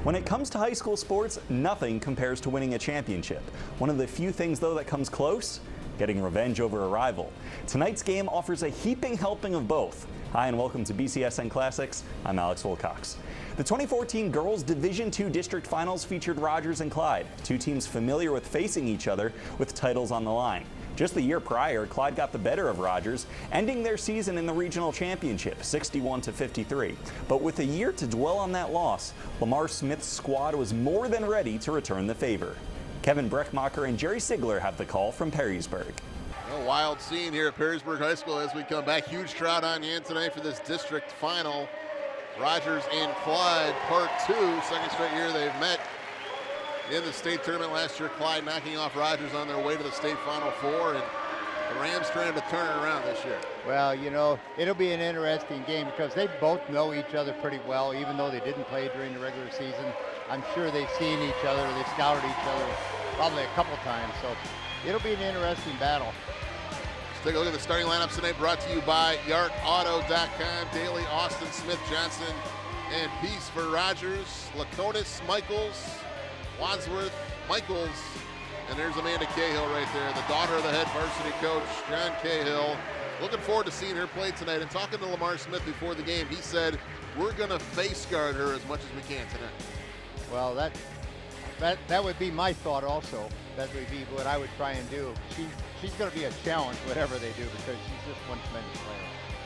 When it comes to high school sports, nothing compares to winning a championship. One of the few things, though, that comes close, getting revenge over a rival. Tonight's game offers a heaping helping of both. Hi and welcome to BCSN Classics. I'm Alex Wilcox. The 2014 Girls Division II District Finals featured Rogers and Clyde, two teams familiar with facing each other with titles on the line. Just the year prior, Clyde got the better of Rogers, ending their season in the regional championship, 61-53. But with a year to dwell on that loss, Lamar Smith's squad was more than ready to return the favor. Kevin Breckmacher and Jerry Sigler have the call from Perrysburg. A wild scene here at Perrysburg High School as we come back. Huge crowd on hand tonight for this district final. Rogers and Clyde, part two, second straight year they've met in the state tournament last year. Clyde knocking off Rogers on their way to the state final four, and the Rams trying to turn it around this year. Well, you know, it'll be an interesting game because they both know each other pretty well, even though they didn't play during the regular season. I'm sure they've seen each other, they've scouted each other probably a couple times, so it'll be an interesting battle. Let's take a look at the starting lineups tonight, brought to you by YarkAuto.com. Daly, Austin, Smith, Johnson, and Peace for Rogers. Laconis, Michaels, Wadsworth, Michaels, and there's Amanda Cahill right there, the daughter of the head varsity coach, John Cahill. Looking forward to seeing her play tonight. And talking to Lamar Smith before the game, he said, we're going to face guard her as much as we can tonight. Well, that would be my thought also. That would be what I would try and do. She's going to be a challenge, whatever they do, because she's just one tremendous player.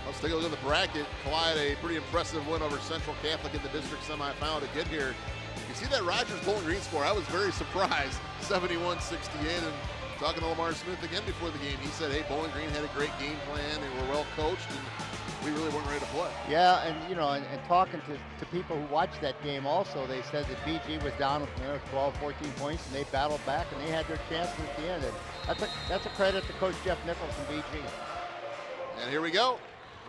Let's take a look at the bracket. Clyde, a pretty impressive win over Central Catholic in the district semifinal to get here. You see that Rogers Bowling Green score? I was very surprised, 71-68. And talking to Lamar Smith again before the game, he said, hey, Bowling Green had a great game plan. They were well coached, and we really weren't ready to play. Yeah, and you know, and talking to people who watched that game also, they said that BG was down 12, 14 points, and they battled back, and they had their chances at the end. And that's a credit to Coach Jeff Nichols and BG. And here we go.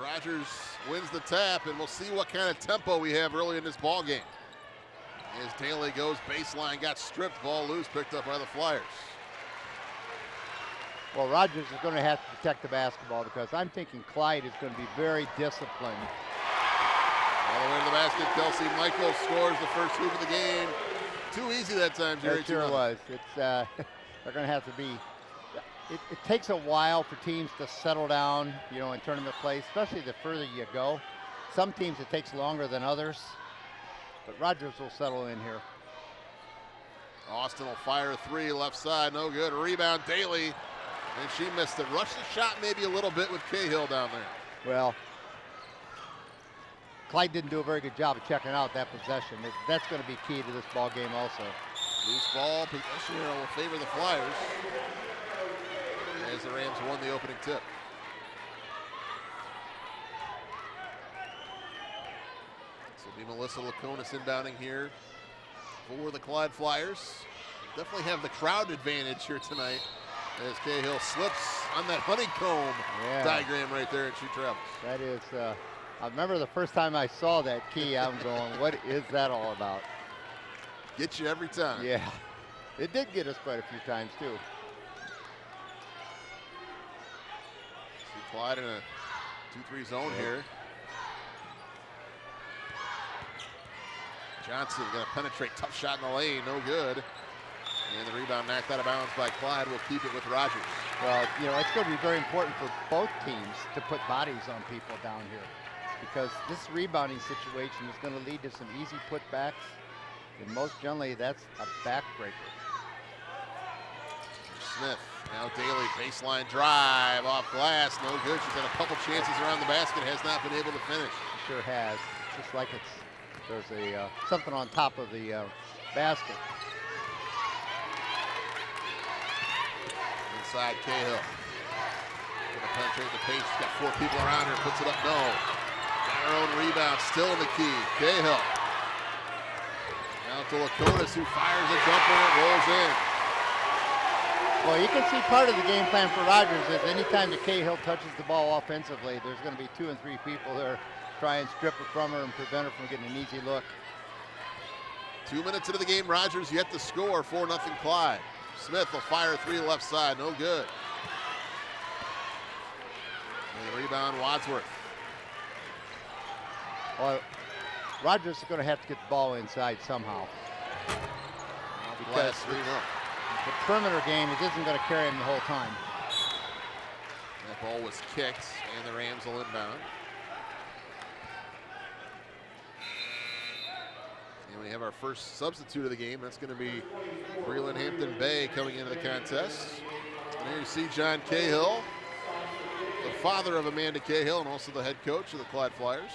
Rogers wins the tap, and we'll see what kind of tempo we have early in this ball game. As Daly goes baseline, got stripped, ball loose, picked up by the Flyers. Well, Rogers is going to have to protect the basketball because I'm thinking Clyde is going to be very disciplined. All the way to the basket, Kelsey Michaels scores the first hoop of the game. Too easy that time, Jerry. It sure was. It's they're going to have to be. It takes a while for teams to settle down, you know, in tournament play, especially the further you go. Some teams it takes longer than others, but Rogers will settle in here. Austin will fire a three, left side, no good. Rebound, Daly, and she missed it. Rushed the shot maybe a little bit with Cahill down there. Well, Clyde didn't do a very good job of checking out that possession. That's going to be key to this ball game also. Loose ball, possession here will favor the Flyers as the Rams won the opening tip. So it'll be Melissa Laconis inbounding here for the Clyde Flyers. Definitely have the crowd advantage here tonight as Cahill slips on that honeycomb diagram right there and she travels. That is, I remember the first time I saw that key, I'm going, what is that all about? Get you every time. Yeah, it did get us quite a few times too. See Clyde in a 2-3 zone here. Johnson gonna penetrate, tough shot in the lane, no good. And the rebound knocked out of bounds by Clyde. Will keep it with Rogers. Well, you know, it's going to be very important for both teams to put bodies on people down here because this rebounding situation is going to lead to some easy putbacks, and most generally that's a backbreaker. Smith, now Daly, baseline drive off glass, no good. She's had a couple chances around the basket, has not been able to finish. She sure has. Just like there's a something on top of the basket. Inside Cahill. Gonna penetrate the paint. She's got four people around her. Puts it up, no. Got her own rebound, still in the key. Cahill. Now to Laconis, who fires a jumper and it rolls in. Well, you can see part of the game plan for Rogers is anytime that Cahill touches the ball offensively, there's going to be 2 and 3 people there try and strip it from her and prevent her from getting an easy look. 2 minutes into the game, Rogers yet to score, 4-0 Clyde. Smith will fire a three left side, no good. And the rebound, Wadsworth. Well, Rogers is going to have to get the ball inside somehow. Because the perimeter game, it isn't going to carry him the whole time. That ball was kicked, and the Rams will inbound. And we have our first substitute of the game. That's going to be Breland Hampton Bay coming into the contest. And here you see John Cahill, the father of Amanda Cahill and also the head coach of the Clyde Flyers.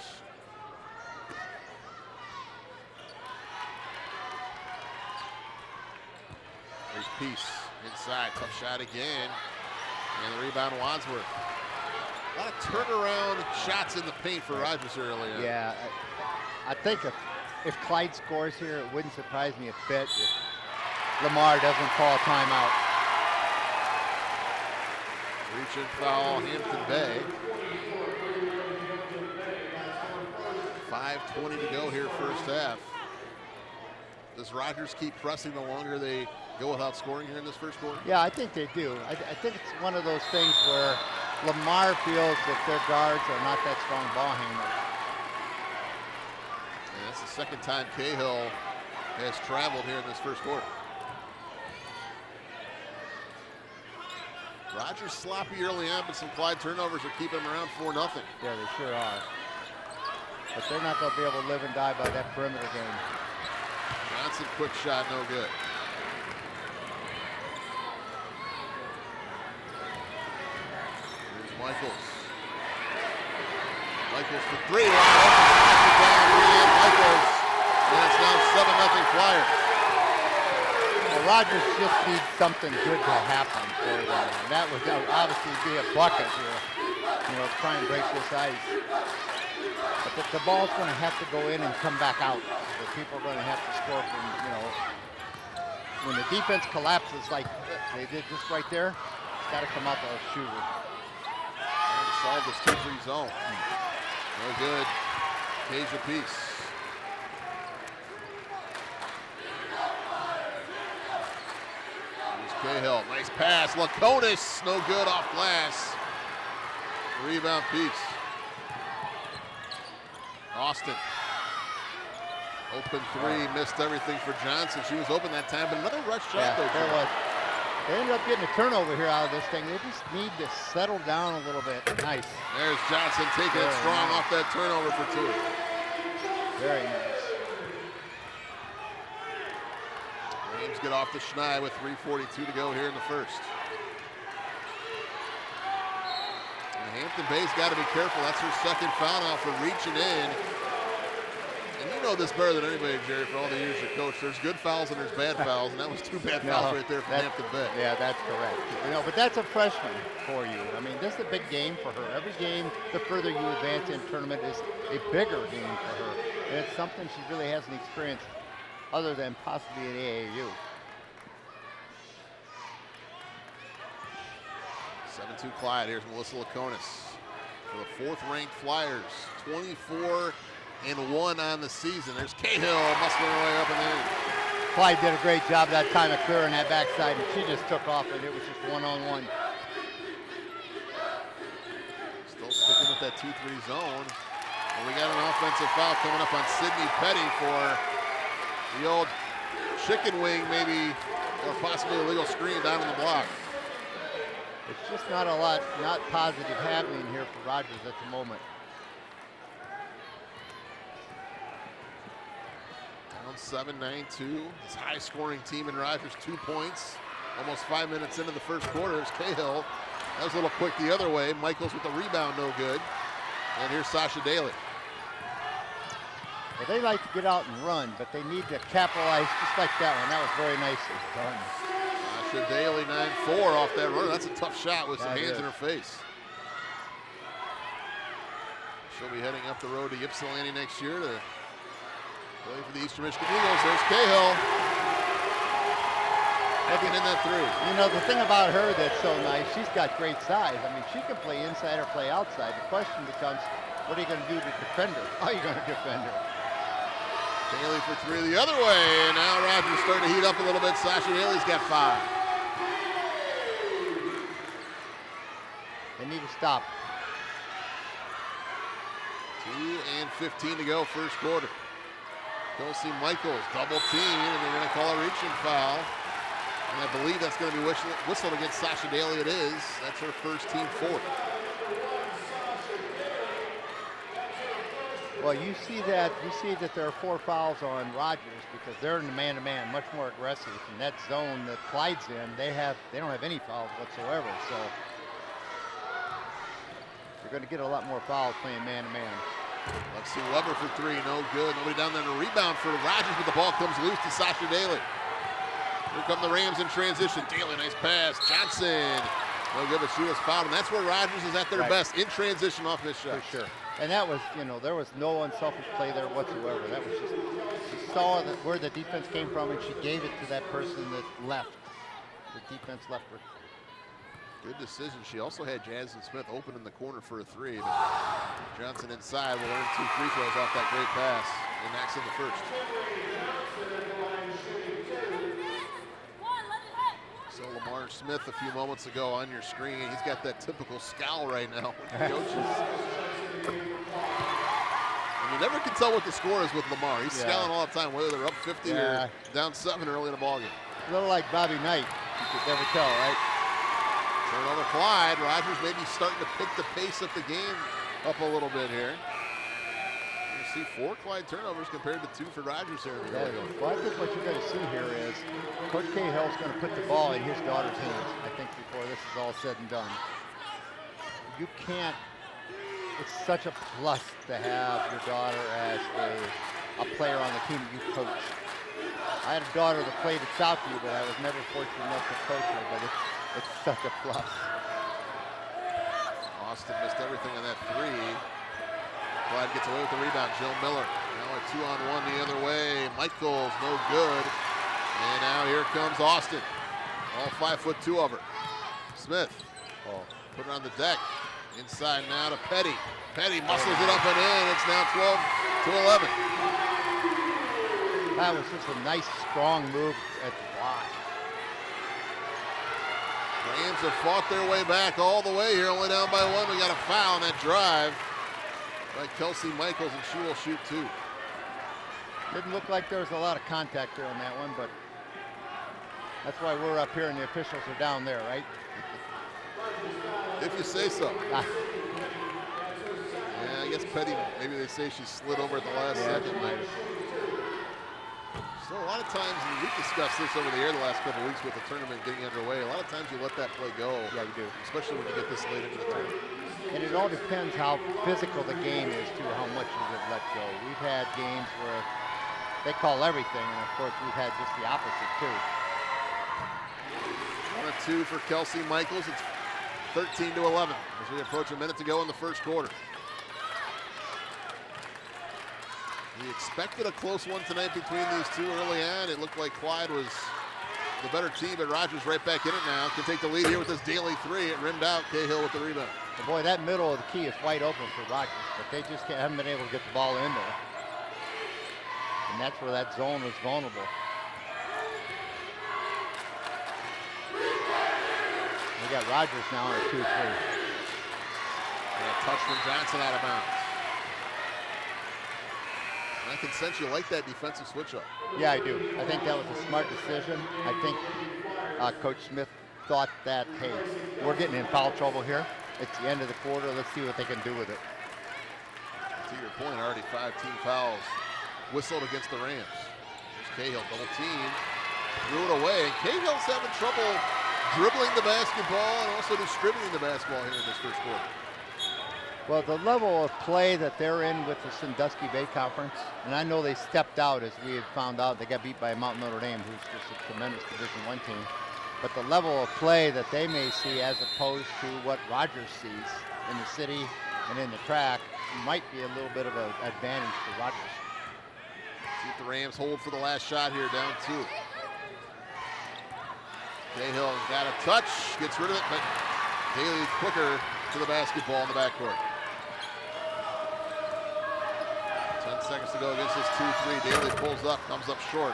There's Peace inside, tough shot again. And the rebound, Wadsworth. A lot of turnaround shots in the paint for Rogers early on. Yeah, I think if Clyde scores here, it wouldn't surprise me a bit if Lamar doesn't call a timeout. Reach and foul, Hampton Bay. 5:20 to go here, first half. Does Rogers keep pressing the longer they go without scoring here in this first quarter? Yeah, I think they do. I think it's one of those things where Lamar feels that their guards are not that strong ball handlers. And that's the second time Cahill has traveled here in this first quarter. Rogers sloppy early on, but some Clyde turnovers are keeping him around 4-0. Yeah, they sure are. But they're not going to be able to live and die by that perimeter game. Johnson, quick shot, no good. Here's Michaels. Michaels for three. Wide open. Down, Leanne Michaels. And it's now 7-0 Flyers. Well, Rogers just needs something good to happen for them. And that would obviously be a bucket here. You know, try and break this ice. But the ball's going to have to go in and come back out. So people are going to have to score from, you know, when the defense collapses like they did just right there, it's got to come out the shooter. Trying to solve this 2-3 zone. No good. Cage apiece. Here's Cahill. Nice pass. Laconis. No good off glass. Rebound Peace. Austin. Open three. Missed everything for Johnson. She was open that time, but another rush shot. Yeah, there was. They ended up getting a turnover here out of this thing. They just need to settle down a little bit. Nice. There's Johnson taking it strong off that turnover for two. Very nice. Rams get off the schneid with 3:42 to go here in the first. And Hampton Bay's got to be careful. That's her second foul now for reaching in. And you know this better than anybody, Jerry, for all the years you coach. There's good fouls and there's bad fouls, and that was two bad fouls right there from Hampton Bay. Yeah, that's correct. You know, but that's a freshman for you. I mean, this is a big game for her. Every game, the further you advance in tournament, is a bigger game for her. And it's something she really hasn't experienced other than possibly at AAU. 7-2 Clyde. Here's Melissa Laconis for the fourth-ranked Flyers. 24-1 on the season. There's Cahill muscling her way up and in. Clyde did a great job that time of clearing that backside, and she just took off, and it was just one-on-one. Still sticking with that 2-3 zone. And we got an offensive foul coming up on Sydney Petty for the old chicken wing, maybe, or possibly a legal screen down on the block. It's just not a lot, not positive happening here for Rogers at the moment. Down 7-9-2. This high-scoring team in Rogers, 2 points. Almost 5 minutes into the first quarter. It's Cahill. That was a little quick the other way. Michaels with the rebound, no good. And here's Sasha Daly. Well, they like to get out and run, but they need to capitalize just like that one. That was very nicely done. Sasha Daly, 9-4 off that run. That's a tough shot with some hands in her face. She'll be heading up the road to Ypsilanti next year to play for the Eastern Michigan Eagles. There's Cahill. Looking in that three. You know, the thing about her that's so nice, she's got great size. I mean, she can play inside or play outside. The question becomes, what are you going to do to defend her? How are you going to defend her? Daly for three the other way, and now Rogers starting to heat up a little bit. Sasha Daly's got 5. They need to stop. 2:15 to go, first quarter. Kelsey Michaels, double team, and they're going to call a reaching foul. And I believe that's going to be whistled against Sasha Daly. It is. That's her first team fourth. Well, you see that there are 4 fouls on Rogers because they're in the man-to-man, much more aggressive. In that zone that Clyde's in, they don't have any fouls whatsoever. So you're going to get a lot more fouls playing man-to-man. Let's see, Weber for 3, no good. Nobody down there to rebound for Rogers, but the ball comes loose to Sasha Daly. Here come the Rams in transition. Daly, nice pass. Johnson, no good, but she was fouled, and that's where Rogers is at their best, in transition off this shot. For sure. And that was, there was no unselfish play there whatsoever. That was just, she saw where the defense came from, and she gave it to that person that left. The defense left her. Good decision. She also had Jasmine Smith open in the corner for a 3, but Johnson inside will earn 2 free throws off that great pass, and knocks in the first. So Lamar Smith a few moments ago on your screen. He's got that typical scowl right now when he coaches. And you never can tell what the score is with Lamar. He's scowling all the time, whether they're up 50 or down 7 early in the ballgame. A little like Bobby Knight. You could never tell, right? Turnover Clyde. Rogers maybe starting to pick the pace of the game up a little bit here. You see 4 Clyde turnovers compared to 2 for Rogers here. Well, I think what you're going to see here is Coach Cahill's going to put the ball in his daughter's hands, I think, before this is all said and done. You can't, it's such a plus to have your daughter as a player on the team that you coach. I had a daughter that played at Southview, but I was never fortunate enough to coach her, but it's such a plus. Austin missed everything on that 3. Clyde gets away with the rebound. Jill Miller now a 2-on-1 the other way. Michaels, no good. And now here comes Austin. All 5'2" of her. Smith, put her on the deck. Inside now to Petty. Petty muscles it up and in. It's now 12-11. That was just a nice, strong move at the block. Rams have fought their way back all the way here, only down by 1. We got a foul on that drive by Kelsey Michaels, and she will shoot 2. Didn't look like there was a lot of contact there on that one, but that's why we're up here and the officials are down there, right? If you say so. Yeah, I guess Petty, maybe they say she slid over at the last second. So a lot of times, and we've discussed this over the air the last couple of weeks with the tournament getting underway, a lot of times you let that play go. Yeah, you do. Especially when you get this late into the tournament. And it all depends how physical the game is, too, how much you would let go. We've had games where they call everything, and of course we've had just the opposite, too. 1 or 2 for Kelsey Michaels. It's 13-11 as we approach a minute to go in the first quarter. We expected a close one tonight between these two early on. It looked like Clyde was the better team, but Rogers right back in it now. Can take the lead here with this Daly 3. It rimmed out. Cahill with the rebound. Well, boy, that middle of the key is wide open for Rogers, but they just haven't been able to get the ball in there. And that's where that zone is vulnerable. We got Rogers now on a 2-3. And a touch from Johnson out of bounds. I can sense you like that defensive switch up. Yeah, I do. I think that was a smart decision. I think Coach Smith thought that, hey, we're getting in foul trouble here. It's the end of the quarter. Let's see what they can do with it. To your point, already 5 team fouls whistled against the Rams. There's Cahill, double team, threw it away. Cahill's having trouble dribbling the basketball and also distributing the basketball here in this first quarter. Well, the level of play that they're in with the Sandusky Bay Conference, and I know they stepped out, as we had found out. They got beat by Mount Notre Dame, who's just a tremendous Division I team. But the level of play that they may see as opposed to what Rogers sees in the city and in the track might be a little bit of an advantage for Rogers. See if the Rams hold for the last shot here, down 2. Cahill got a touch, gets rid of it, but Daly quicker to the basketball in the backcourt. 10 seconds to go against this 2-3. Daly pulls up, comes up short.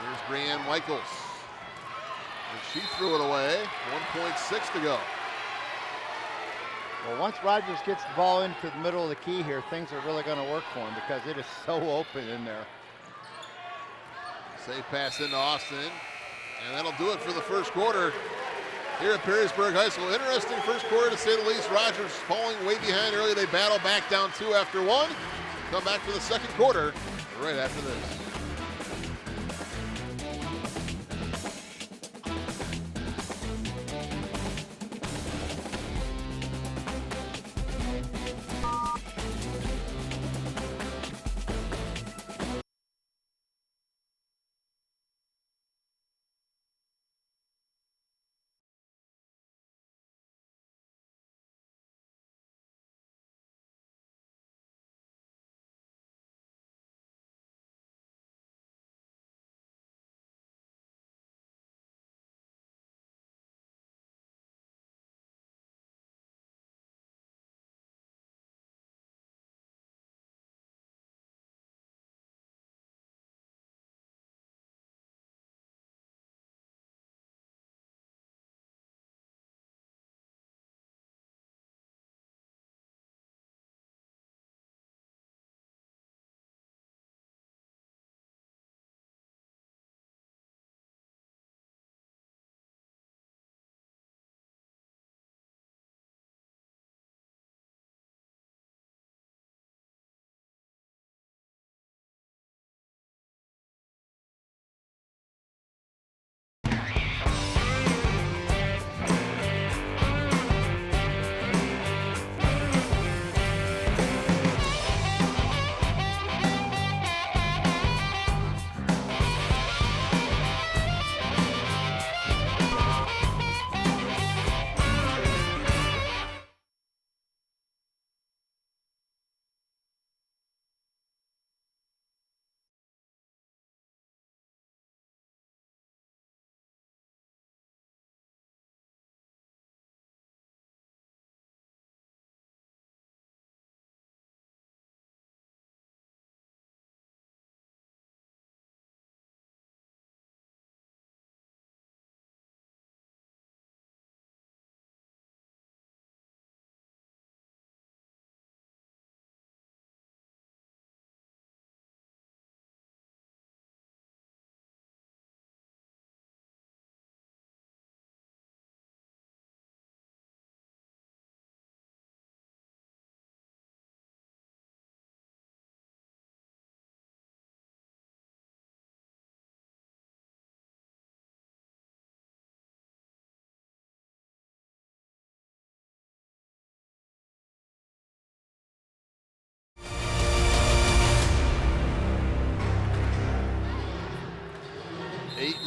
Here's Brianne Michaels. And she threw it away. 1.6 to go. Well, once Rogers gets the ball into the middle of the key here, things are really going to work for him because it is so open in there. Safe pass into Austin, and that'll do it for the first quarter here at Perrysburg High School. Interesting first quarter to say the least. Rogers falling way behind early. They battle back down 2 after 1. Come back for the second quarter right after this.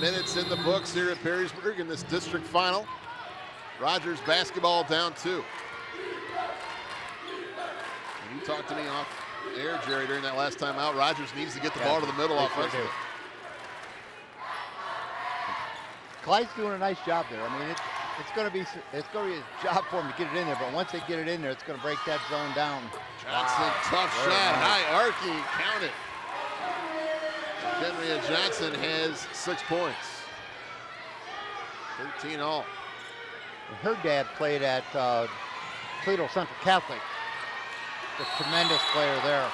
Minutes in the books here at Perrysburg in this district final. Rogers basketball down 2. And you talked to me off air, Jerry, during that last time out. Rogers needs to get the ball to the middle offensively. Clyde's doing a nice job there. I mean, it's going to be a job for him to get it in there, but once they get it in there, it's going to break that zone down. Johnson, tough shot, high arcing, count it. Henry Johnson has 6 points. 13 all. Her dad played at Toledo Central Catholic. A tremendous player there.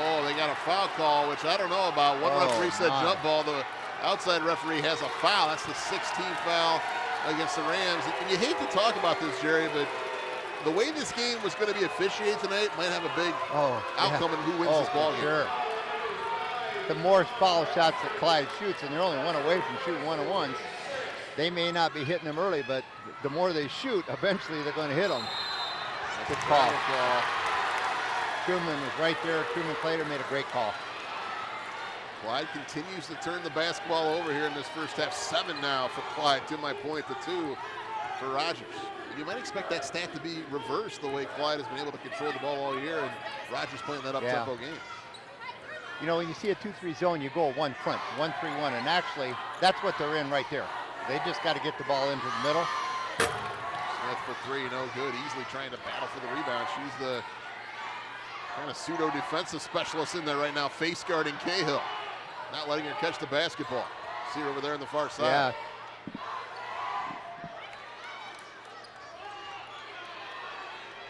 Oh, they got a foul call, which I don't know about. One referee said jump ball. The outside referee has a foul. That's the 16th foul against the Rams. And you hate to talk about this, Jerry, but the way this game was going to be officiated tonight might have a big outcome in who wins this ball game. Sure. The more foul shots that Clyde shoots, and they're only 1 away from shooting 1-on-1s, they may not be hitting them early, but the more they shoot, eventually they're going to hit them. Good call. Truman was right there. Truman Plater made a great call. Clyde continues to turn the basketball over here in this first half. 7 now for Clyde, to my point, the 2 for Rogers. You might expect that stat to be reversed the way Clyde has been able to control the ball all year, and Rogers playing that up-tempo game. You know, when you see a 2-3 zone, you go one front, 1-3-1, and actually, that's what they're in right there. They just got to get the ball into the middle. Smith for 3, no good. Easily trying to battle for the rebound. She's the kind of pseudo-defensive specialist in there right now, face guarding Cahill. Not letting her catch the basketball. See her over there on the far side. Yeah.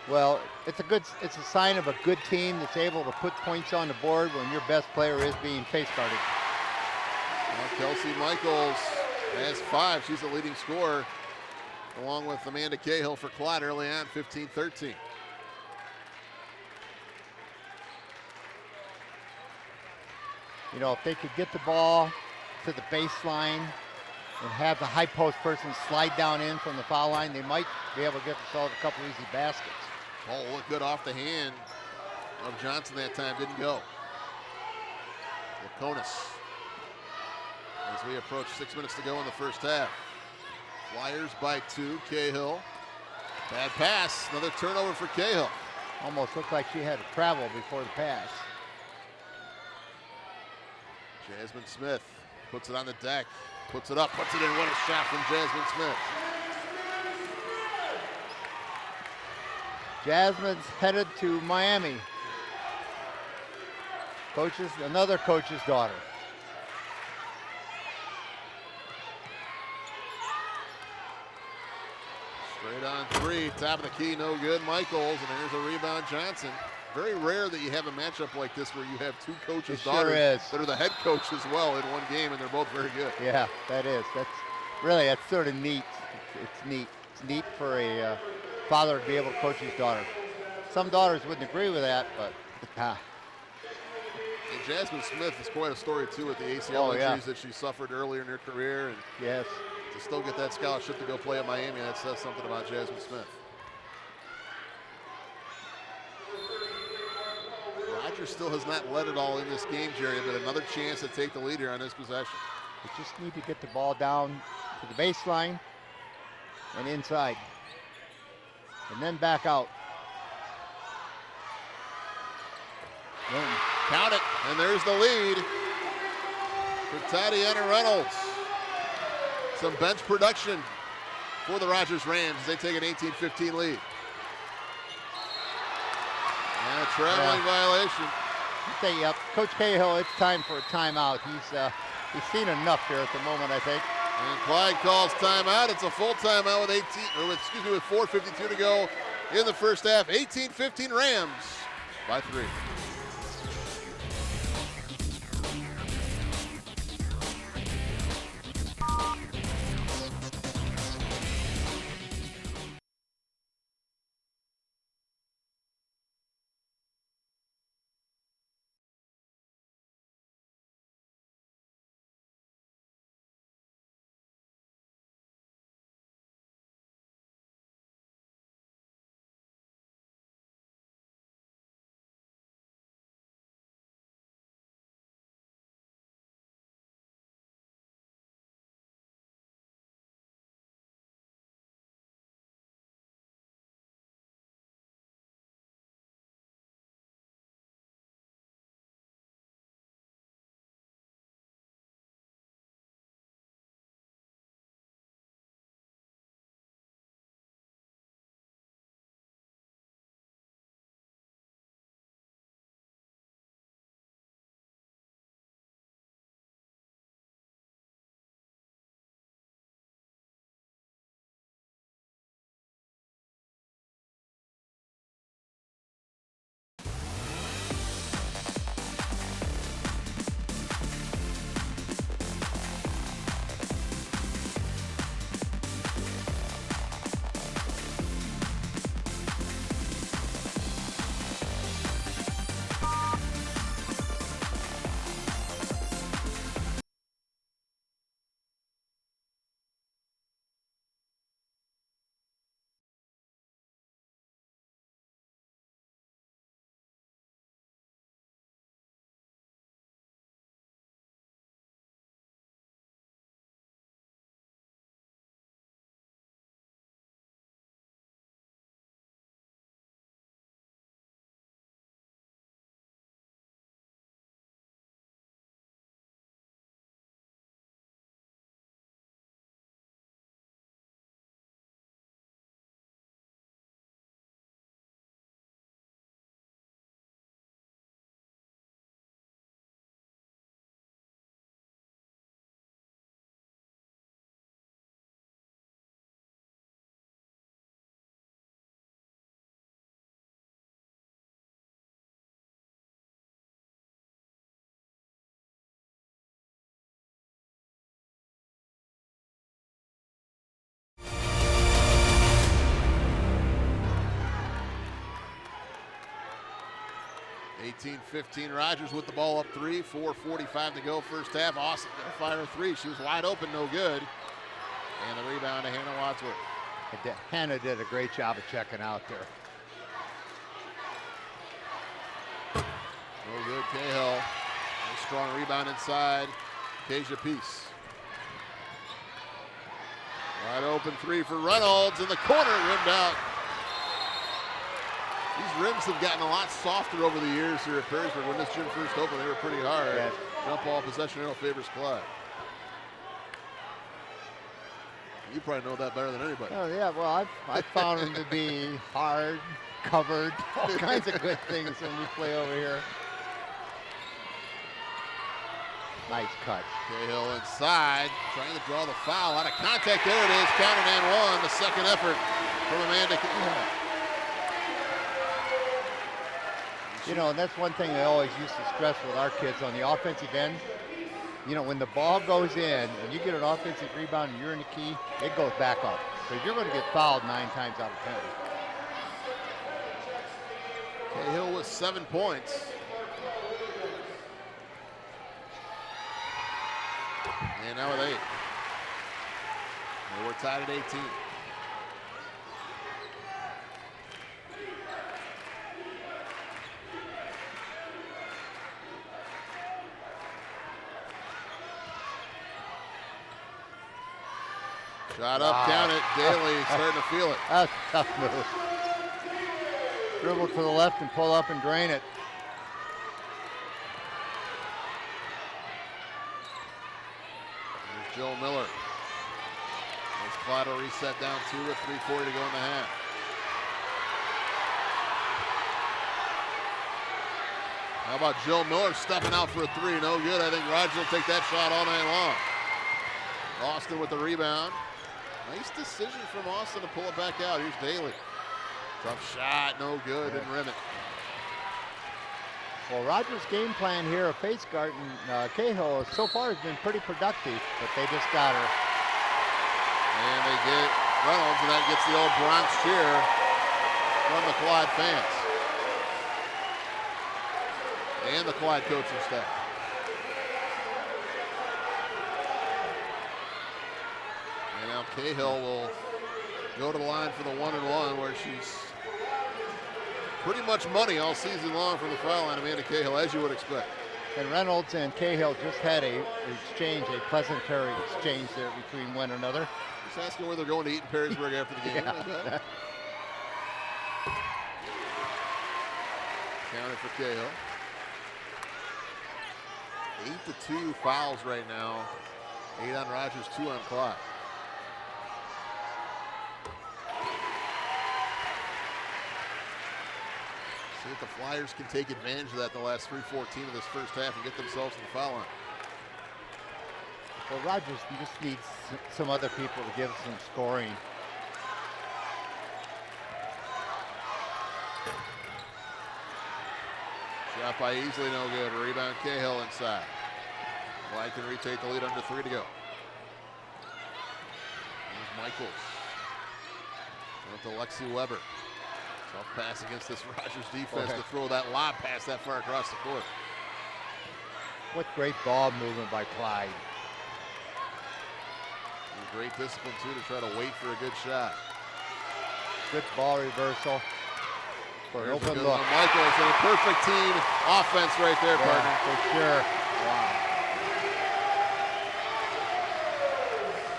Well, it's a sign of a good team that's able to put points on the board when your best player is being face guarded. Well, Kelsey Michaels has 5. She's the leading scorer, along with Amanda Cahill for Clyde early on, 15-13. You know, if they could get the ball to the baseline and have the high post person slide down in from the foul line, they might be able to get themselves a couple easy baskets. Oh, looked good off the hand of Johnson that time, didn't go. Laconis, as we approach 6 minutes to go in the first half. Flyers by 2, Cahill. Bad pass, another turnover for Cahill. Almost looked like she had to travel before the pass. Jasmine Smith puts it on the deck, puts it up, puts it in. What a shot from Jasmine Smith. Jasmine's headed to Miami. Another coach's daughter. Straight on 3, top of the key, no good. Michaels, and there's a rebound, Johnson. Very rare that you have a matchup like this where you have 2 coaches' daughters that are the head coach as well in one game, and they're both very good. Yeah, that's sort of neat. It's neat. It's neat for a father to be able to coach his daughter. Some daughters wouldn't agree with that, but And Jasmine Smith is quite a story too with the ACL injuries that she suffered earlier in her career, and yes, to still get that scholarship to go play at Miami, that says something about Jasmine Smith. Rogers still has not led it all in this game, Jerry, but another chance to take the lead here on this possession. they just need to get the ball down to the baseline and inside, and then back out. Count it, and there's the lead for Tatiana Reynolds. Some bench production for the Rogers Rams as they take an 18-15 lead. And a traveling violation. Coach Cahill, it's time for a timeout. He's seen enough here at the moment, I think. And Clyde calls timeout. It's a full timeout with 4:52 to go in the first half. 18-15 Rams by 3. 18-15 Rogers with the ball up 3, 4:45 to go first half. Austin gonna fire a 3. She was wide open, no good. And the rebound to Hannah Wadsworth. Hannah did a great job of checking out there. No good, Cahill. Nice strong rebound inside. Kasia Peace. Wide open 3 for Reynolds in the corner, rimmed out. These rims have gotten a lot softer over the years here at Perrysburg. When this gym first opened, they were pretty hard. Yeah. Jump ball possession arrow favors Clyde. You probably know that better than anybody. Oh yeah, well I've found them to be hard, covered, all kinds of good things when we play over here. Nice cut. Cahill inside, trying to draw the foul. Out of contact, there it is, counted and one. The second effort from Amanda. You know, and that's one thing I always used to stress with our kids on the offensive end. You know, when the ball goes in and you get an offensive rebound and you're in the key, it goes back up. Because you're going to get fouled 9 times out of 10. Cahill with 7 points. And now with 8. And we're tied at 18. Shot up, count it. Daly starting to feel it. That's a tough move. Dribble to the left and pull up and drain it. There's Jill Miller. As Clyde will reset down 2 with 3:40 to go in the half. How about Jill Miller stepping out for a 3? No good. I think Rogers will take that shot all night long. Austin with the rebound. Nice decision from Austin to pull it back out. Here's Daly. Tough shot, no good, didn't rim it. Well, Rogers' game plan here of Faceguard and Cahill so far has been pretty productive, but they just got her. And they get Reynolds, and that gets the old Bronx cheer from the Clyde fans. And the Clyde coaching staff. And now Cahill will go to the line for the 1-and-1, where she's pretty much money all season long from the foul line. Amanda Cahill, as you would expect. And Reynolds and Cahill just had a pleasantry exchange there between one another. Just asking where they're going to eat in Perrysburg after the game. Yeah. Counted for Cahill. 8-2 fouls right now. 8 on Rogers, 2 on Clyde. See if the Flyers can take advantage of that in the last 3:14 of this first half and get themselves to the foul line. Well, Rogers just needs some other people to give some scoring. Shot by Easley, no good. Rebound Cahill inside. Clyde can retake the lead under 3 to go. Here's Michaels. With to Lexi Weber. Tough pass against this Rogers defense to throw that lob pass that far across the court. What great ball movement by Clyde. And great discipline too to try to wait for a good shot. Good ball reversal. For an open look. Michaels and a perfect team offense right there, partner. For sure. Wow.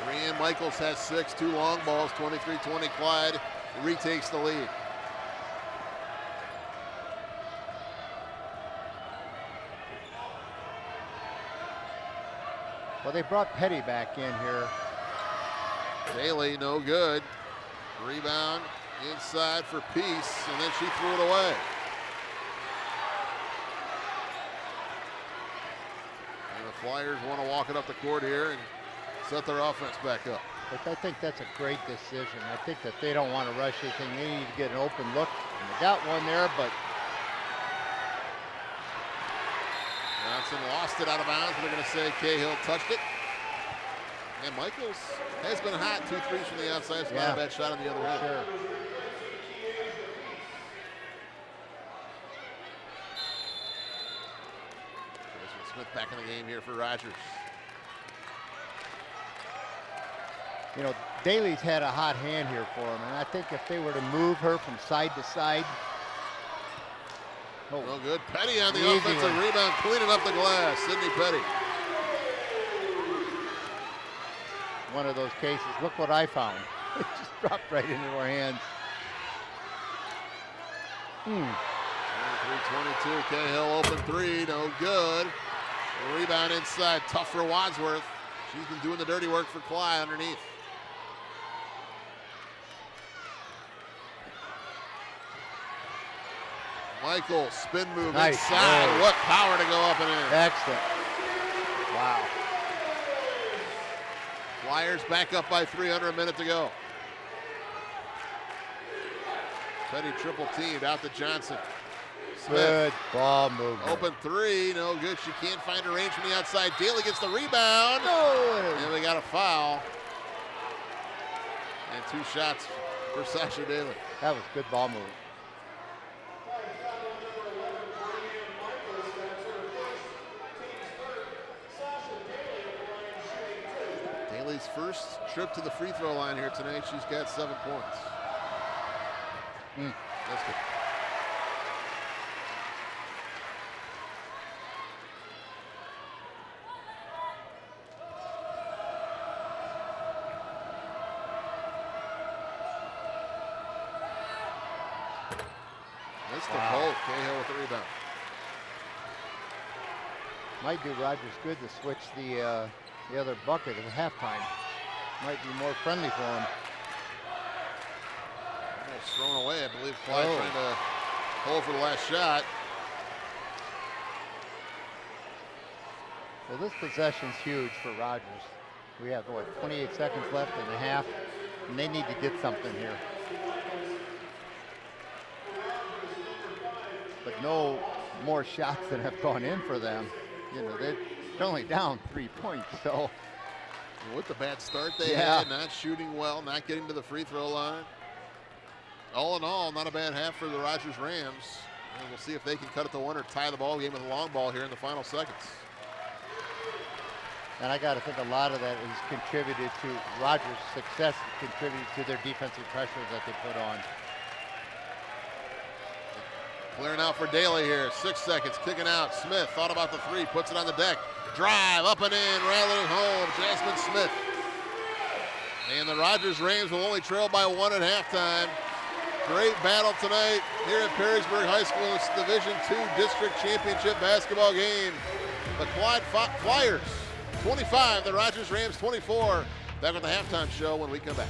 Brianne Michaels has 6, 2 long balls, 23-20. Clyde retakes the lead. Well, they brought Petty back in here. Daly, no good. Rebound inside for Peace, and then she threw it away. And the Flyers want to walk it up the court here and set their offense back up. But I think that's a great decision. I think that they don't want to rush anything. They need to get an open look. And they got one there, but Johnson lost it out of bounds. They're going to say Cahill touched it. And Michaels has been hot. 2 threes from the outside. It's not a bad shot on the other end. Sure. Smith back in the game here for Rogers. You know, Daly's had a hot hand here for him, and I think if they were to move her from side to side. Oh, No good. Petty on the Easy offensive one. rebound, cleaning up the glass. Sydney Petty. one of those cases. Look what I found. It just dropped right into our hands. 3:22. Cahill open three, no good. Rebound inside, tough for Wadsworth. She's been doing the dirty work for Clyde underneath. Michael, spin move Nice. inside. Oh. What power to go up and in. Excellent. Wow. Flyers back up by 3 under a minute to go. Petty triple teamed out to Johnson. Smith. Good ball movement. Open three, no good. She can't find a range from the outside. Daly gets the rebound. No. And we got a foul. And 2 shots for Sasha Daly. That was good ball move. Daly's first trip to the free throw line here tonight. She's got 7 points. That's good. Missed the Bolt. Cahill with the rebound. Might do Rogers good to switch the other bucket at halftime. Might be more friendly for him. Almost thrown away. I believe Clyde Oh. trying to hold for the last shot. Well, this possession's huge for Rogers. We have, what, 28 seconds left in the half, and they need to get something here. But no more shots that have gone in for them. You know, they're only down 3 points, so. With the bad start they Yeah. had, not shooting well, not getting to the free throw line. All in all, not a bad half for the Rogers Rams. And we'll see if they can cut it to 1 or tie the ball game with a long ball here in the final seconds. And I got to think a lot of that has contributed to Rogers' success, contributed to their defensive pressure that they put on. Clearing out for Daly here. 6 seconds, kicking out. Smith thought about the three, puts it on the deck. Drive, up and in, rattling it home. Jasmine Smith. And the Rogers Rams will only trail by 1 at halftime. Great battle tonight here at Perrysburg High School in this Division II District Championship basketball game. The Clyde Flyers 25, the Rogers Rams 24. Back with the halftime show when we come back.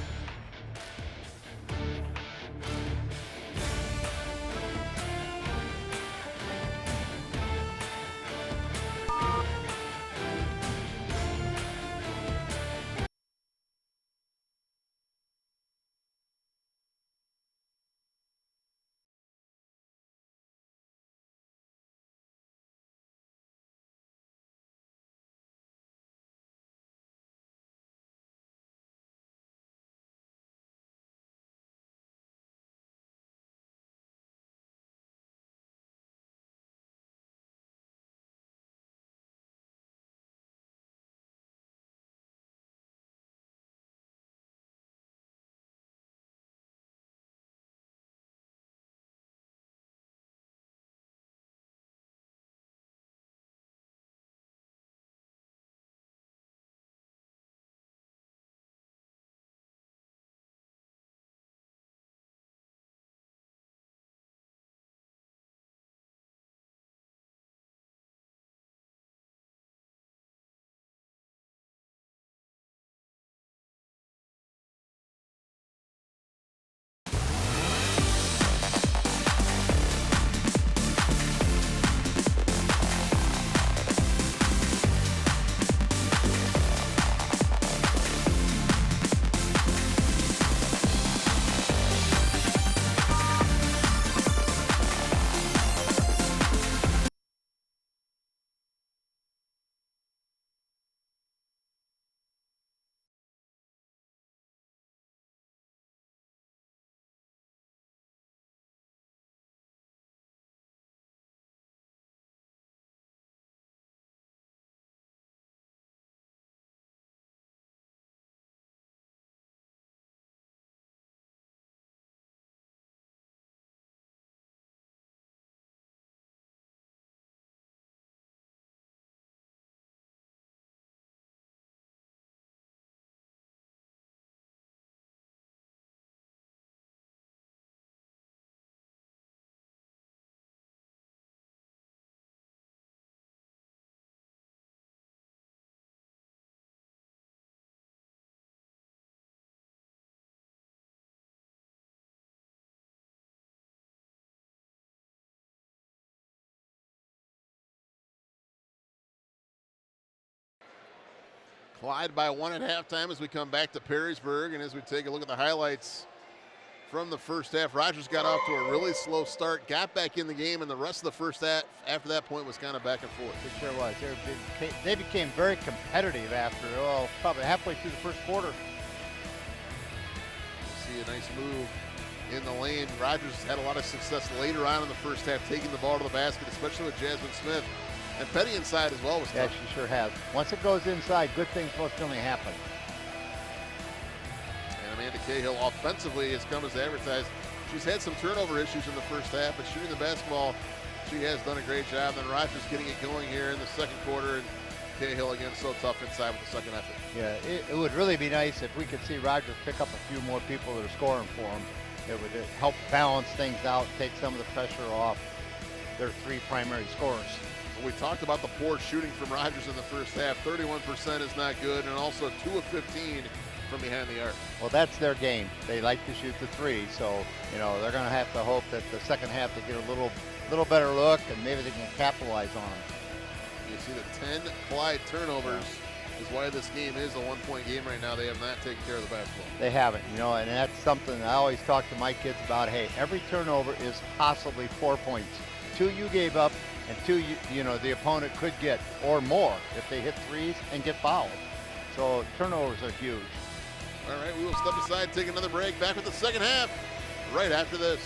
Clyde by 1 at halftime as we come back to Perrysburg. And as we take a look at the highlights from the first half, Rogers got off to a really slow start, got back in the game, and the rest of the first half after that point was kind of back and forth. It sure was. They became very competitive after, probably halfway through the first quarter. You see a nice move in the lane. Rogers had a lot of success later on in the first half, taking the ball to the basket, especially with Jasmine Smith. And Petty inside as well was tough. Yeah, she sure has. Once it goes inside, good things most certainly happen. Amanda Cahill offensively has come as advertised. She's had some turnover issues in the first half, but shooting the basketball, she has done a great job. Then Rogers getting it going here in the second quarter, and Cahill again so tough inside with the second effort. Yeah, it would really be nice if we could see Rogers pick up a few more people that are scoring for him. It would help balance things out, take some of the pressure off their three primary scorers. We talked about the poor shooting from Rogers in the first half. 31% is not good, and also 2 of 15 from behind the arc. Well, that's their game. They like to shoot the three, so they're going to have to hope that the second half they get a little better look, and maybe they can capitalize on them. You see the 10 Clyde turnovers is why this game is a one-point game right now. They have not taken care of the basketball. They haven't, and that's something I always talk to my kids about. Hey, every turnover is possibly 4 points. 2 you gave up, and 2 the opponent could get, or more, if they hit threes and get fouled. So turnovers are huge. All right, we will step aside, take another break. Back with the second half right after this.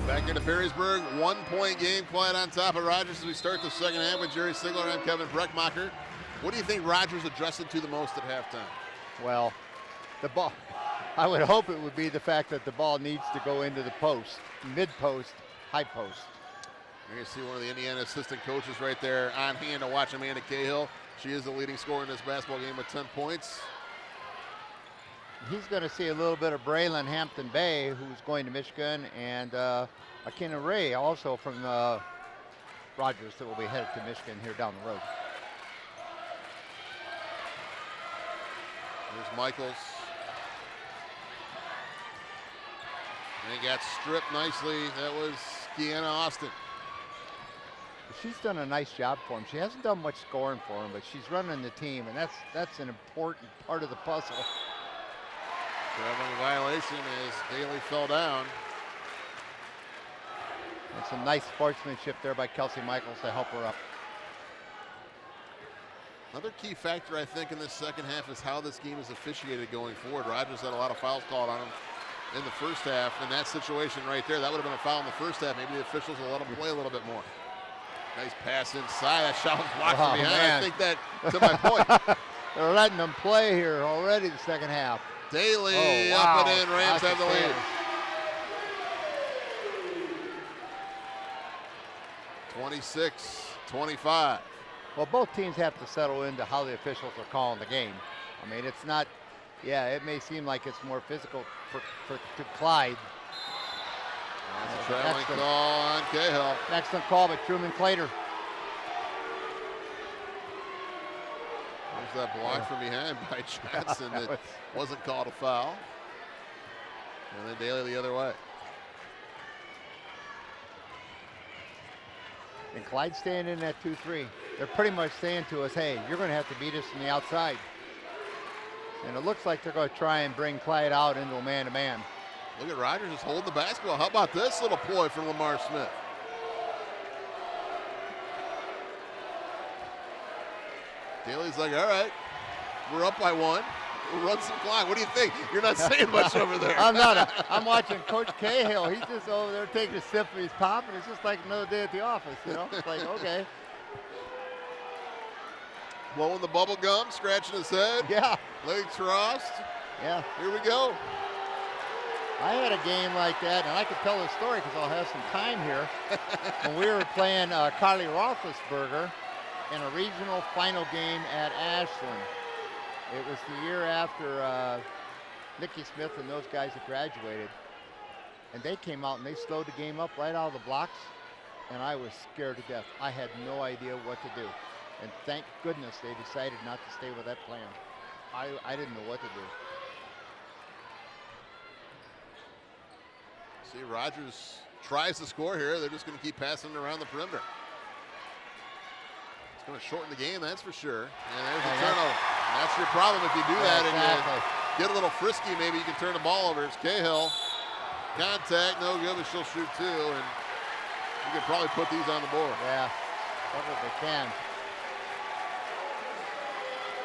Back into Perrysburg, 1-point game. Clyde on top of Rogers as we start the second half with Jerry Sigler. I'm Kevin Breckmacher. What do you think Rogers adjusted to the most at halftime? Well, the ball, I would hope it would be the fact that the ball needs to go into the post, mid-post, high post. You're going to see one of the Indiana assistant coaches right there on hand to watch Amanda Cahill. She is the leading scorer in this basketball game with 10 points. He's going to see a little bit of Braylon Hampton Bay, who's going to Michigan, and Akina Ray, also from Rogers, that will be headed to Michigan here down the road. There's Michaels. And he got stripped nicely. That was Kiana Austin. she's done a nice job for him. She hasn't done much scoring for him, but she's running the team, and that's an important part of the puzzle. Traveling violation as Daly fell down. And some nice sportsmanship there by Kelsey Michaels to help her up. Another key factor, I think, in this second half is how this game is officiated going forward. Rogers had a lot of fouls called on him in the first half. In that situation right there, that would have been a foul in the first half. Maybe the officials will let him play a little bit more. Nice pass inside. That shot was blocked from behind. Man. I think that, to my point. They're letting them play here already the second half. Daly up and in. Rams have the lead. 26-25. Well, both teams have to settle into how the officials are calling the game. I mean, it's not, it may seem like it's more physical to Clyde. That's a traveling call on Cahill. Excellent call by Truman Claytor. There's that block from behind by Johnson that wasn't called a foul. And then Daly the other way. And Clyde staying in that 2-3. They're pretty much saying to us, hey, you're going to have to beat us from the outside. And it looks like they're going to try and bring Clyde out into a man-to-man. Look at Rogers just holding the basketball. How about this little ploy from Lamar Smith? Daly's like, all right, we're up by one. We'll run some clock. What do you think? You're not saying much over there. I'm not. I'm watching Coach Cahill. He's just over there taking a sip of his pop, and it's just like another day at the office, you know? It's like, okay. Blowing the bubble gum, scratching his head. Yeah. Legs crossed. Yeah. Here we go. I had a game like that, and I could tell the story because I'll have some time here. When we were playing Carly Roethlisberger in a regional final game at Ashland. It was the year after Nikki Smith and those guys had graduated. And they came out and they slowed the game up right out of the blocks. And I was scared to death. I had no idea what to do. And thank goodness they decided not to stay with that plan. I didn't know what to do. See, Rogers tries to score here. They're just going to keep passing it around the perimeter. It's going to shorten the game, that's for sure. And there's a turnover. And that's your problem if you do that and you get a little frisky. Maybe you can turn the ball over. It's Cahill. Contact, no good, but she'll shoot two. And you can probably put these on the board. Yeah, whatever they can.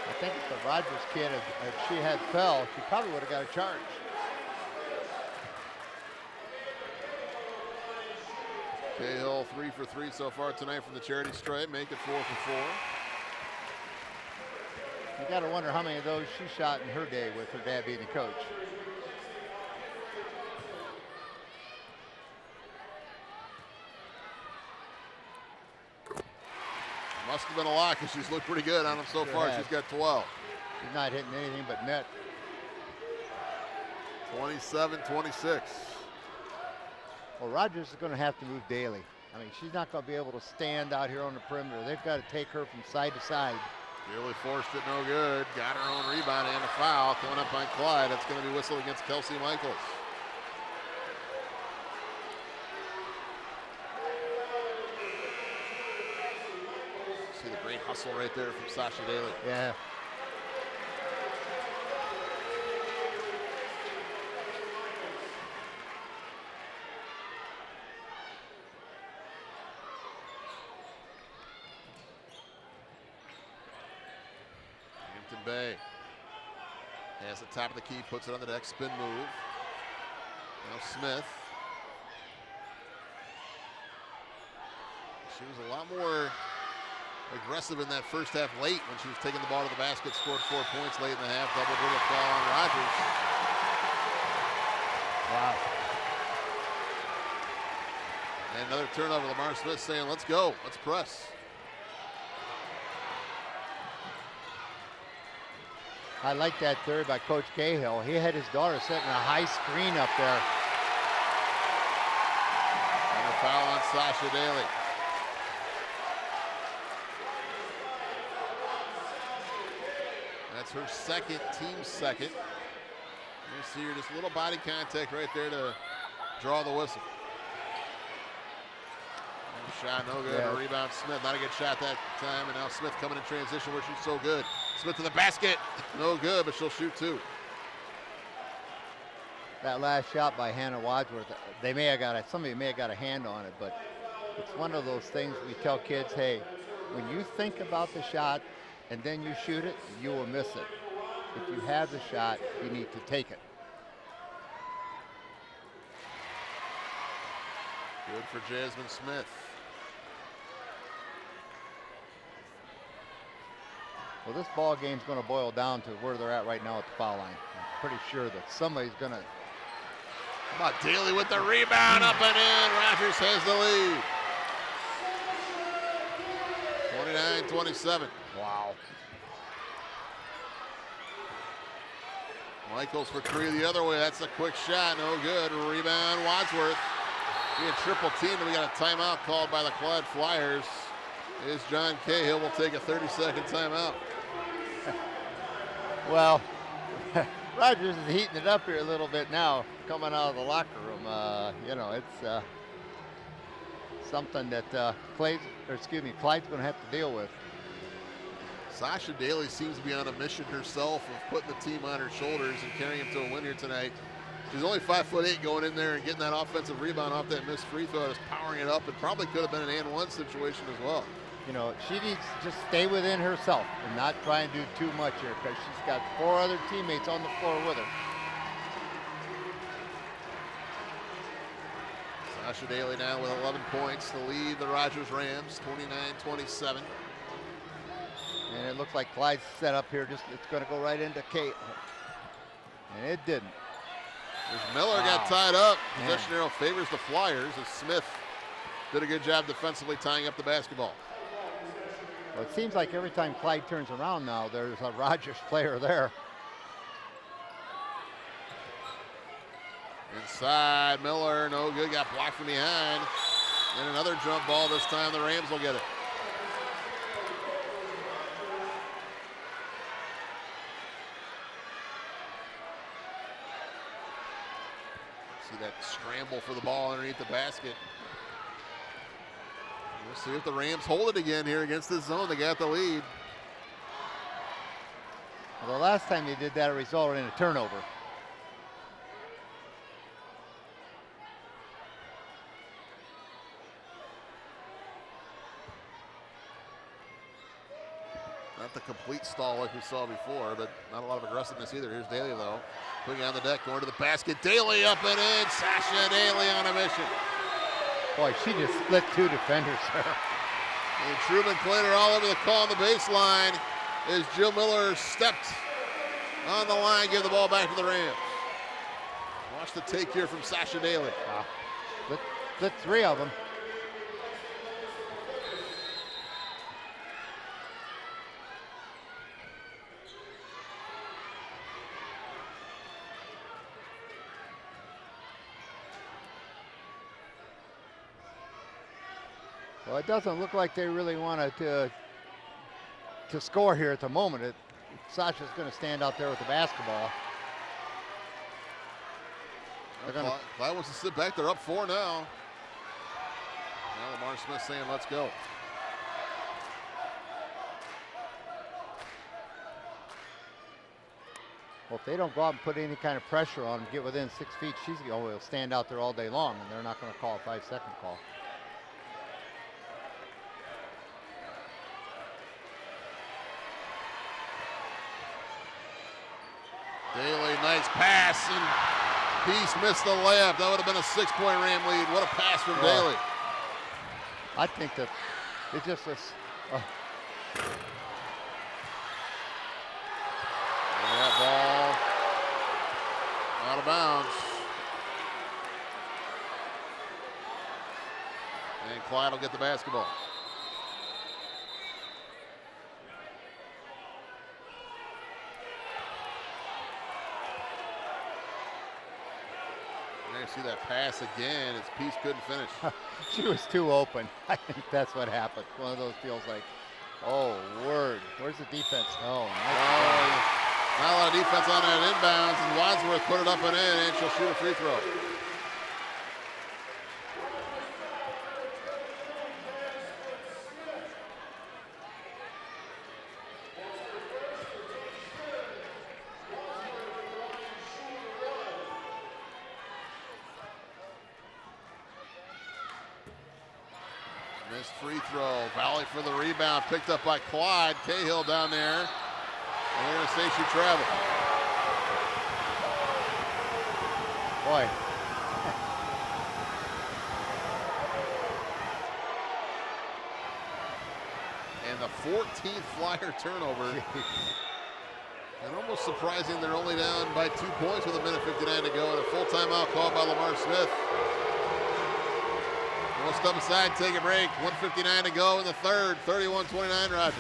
I think if the Rogers kid, if she had fell, she probably would have got a charge. Cahill 3 for 3 so far tonight from the charity stripe. Make it 4 for 4. You got to wonder how many of those she shot in her day with her dad being the coach. Must have been a lot because she's looked pretty good on them so far. She's got 12. She's not hitting anything but net. 27-26. Well, Rogers is going to have to move Daly. I mean, she's not going to be able to stand out here on the perimeter. They've got to take her from side to side. Daly forced it, no good. Got her own rebound and a foul coming up on Clyde. That's going to be whistled against Kelsey Michaels. See the great hustle right there from Sasha Daly. Yeah. Bay has the top of the key, puts it on the deck, spin move. Now Smith. She was a lot more aggressive in that first half late when she was taking the ball to the basket, scored 4 points late in the half, double-digit foul on Rogers. Wow. And another turnover, Lamar Smith saying, let's go, let's press. I like that third by Coach Cahill. He had his daughter setting a high screen up there. And a foul on Sasha Daly. That's her second, team second. You see her just a little body contact right there to draw the whistle. And shot, no good. Yeah. A rebound, Smith. Not a good shot that time. And now Smith coming in transition where she's so good. Smith to the basket. No good, but she'll shoot 2. That last shot by Hannah Wadsworth, somebody may have got a hand on it, but it's one of those things we tell kids, hey, when you think about the shot and then you shoot it, you will miss it. If you have the shot, you need to take it. Good for Jasmine Smith. Well, this ball game's going to boil down to where they're at right now at the foul line. I'm pretty sure that somebody's going to. How about Daly with the rebound, up and in. Rogers has the lead. 29-27. Wow. Michaels for 3 the other way. That's a quick shot, no good. Rebound, Wadsworth. Being triple teamed, we got a timeout called by the Clyde Flyers. Is John Cahill will take a 30-second timeout. Well, Rogers is heating it up here a little bit now, coming out of the locker room. It's something that Clyde's going to have to deal with. Sasha Daly seems to be on a mission herself of putting the team on her shoulders and carrying them to a win here tonight. She's only 5'8", going in there and getting that offensive rebound off that missed free throw, just powering it up. It probably could have been an and one situation as well. You know, she needs to just stay within herself and not try and do too much here because she's got 4 other teammates on the floor with her. Sasha Daly now with 11 points to lead the Rogers Rams, 29-27. And it looks like Clyde's set up here. It's going to go right into Kate. And it didn't. As Miller got tied up. Possession arrow favors the Flyers as Smith did a good job defensively tying up the basketball. Well, it seems like every time Clyde turns around now, there's a Rogers player there. Inside, Miller, no good, got blocked from behind. And another jump ball, this time the Rams will get it. See that scramble for the ball underneath the basket. We'll see if the Rams hold it again here against this zone. They got the lead. Well, the last time they did that, it resulted in a turnover. Not the complete stall like we saw before, but not a lot of aggressiveness either. Here's Daly, though. Putting on the deck, going to the basket. Daly up and in. Sasha Daly on a mission. Boy, she just split 2 defenders there. And Truman played her all over the call on the baseline as Jill Miller stepped on the line, give the ball back to the Rams. Watch the take here from Sasha Daly. Split 3 of them. Well, it doesn't look like they really wanted to score here at the moment. Sasha's going to stand out there with the basketball. Clyde wants to sit back. They're up 4 now. Now Lamar Smith saying, let's go. Well, if they don't go out and put any kind of pressure on him, get within 6 feet, will stand out there all day long, and they're not going to call a 5-second call. Daly, nice pass, and Peace missed the layup. That would have been a 6-point Ram lead. What a pass from Daly. I think that it just was. Yeah, ball out of bounds. And Clyde will get the basketball. There you see that pass again as Peace couldn't finish. She was too open. I think that's what happened. One of those feels like, oh, word. Where's the defense? Oh, nice. Not a lot of defense on that inbounds, and Wadsworth put it up and in, and she'll shoot a free throw. Missed free throw. Valley for the rebound. Picked up by Clyde. Cahill down there. And they're going to say she traveled. Boy. And the 14th Flyer turnover. And almost surprising they're only down by 2 points with 1:59 to go. And a full timeout called by Lamar Smith. We'll step aside, take a break. 1:59 to go in the third. 31-29 Rogers.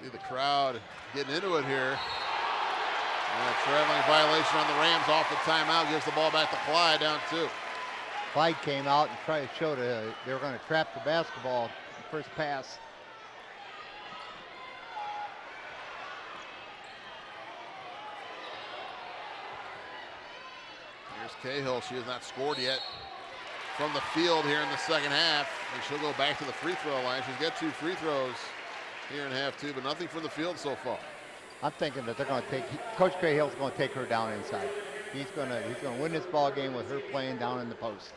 See the crowd getting into it here. And a traveling violation on the Rams off the timeout. Gives the ball back to Clyde, down 2. Clyde came out and tried to show that they were going to trap the basketball first pass. Here's Cahill. She has not scored yet from the field here in the second half. And she'll go back to the free throw line. She's got 2 free throws here in half 2, but nothing from the field so far. I'm thinking that they're going to Coach Cahill's going to take her down inside. He's going to win this ball game with her playing down in the post.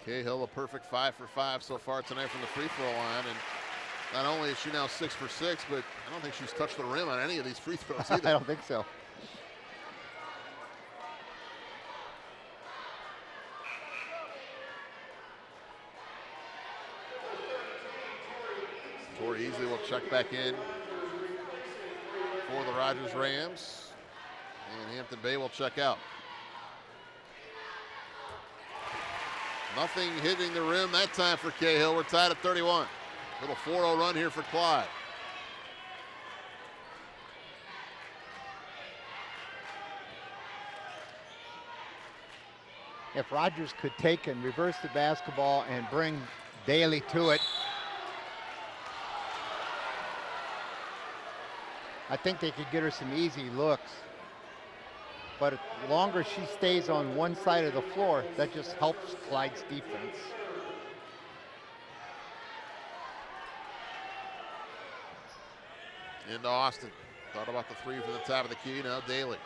Cahill a perfect 5 for 5 so far tonight from the free throw line, and not only is she now 6 for 6, but I don't think she's touched the rim on any of these free throws either. I don't think so. Tori Easley will check back in for the Rogers Rams, and Hampton Bay will check out. Nothing hitting the rim that time for Cahill. We're tied at 31. Little 4-0 run here for Clyde. If Rogers could take and reverse the basketball and bring Daly to it, I think they could get her some easy looks. But the longer she stays on one side of the floor, that just helps Clyde's defense. Into Austin. Thought about the 3 from the top of the key. Now Daly.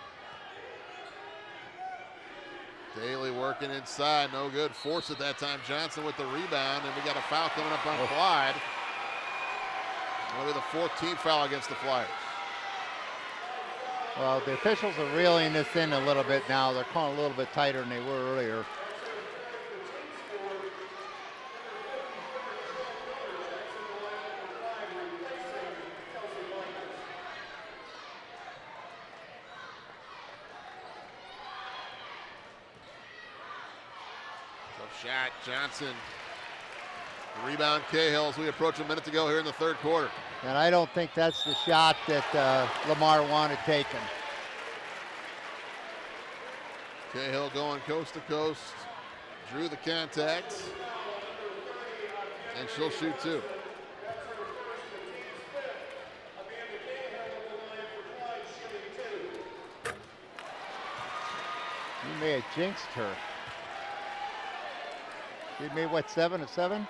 Daly working inside. No good. Forced at that time. Johnson with the rebound. And we got a foul coming up on Clyde. That'll be the 14th foul against the Flyers. Well, the officials are reeling this in a little bit now. They're calling a little bit tighter than they were earlier. Tough shot, Johnson. Rebound Cahill as we approach a minute to go here in the third quarter. And I don't think that's the shot that Lamar wanted taken. Cahill going coast to coast. Drew the contact. And she'll shoot 2. You may have jinxed her. She made what, 7 of 7?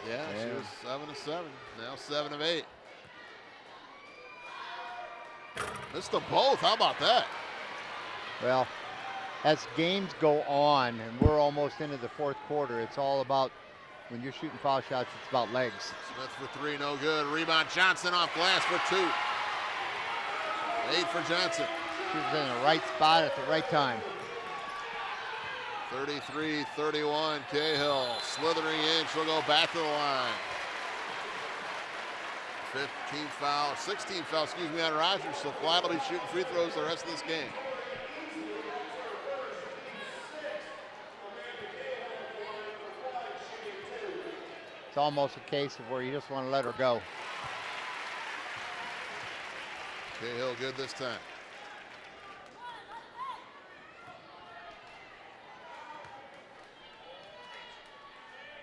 Yeah, she was 7 of 7. Now 7 of 8. Missed them both. How about that? Well, as games go on, and we're almost into the fourth quarter, it's all about, when you're shooting foul shots, it's about legs. Smith for three, no good. Rebound, Johnson off glass for two. 8 for Johnson. She was in the right spot at the right time. 33-31, Cahill slithering in. She'll go back to the line. 16 foul, on Rogers, so Clyde will be shooting free throws the rest of this game. It's almost a case of where you just want to let her go. Cahill good this time.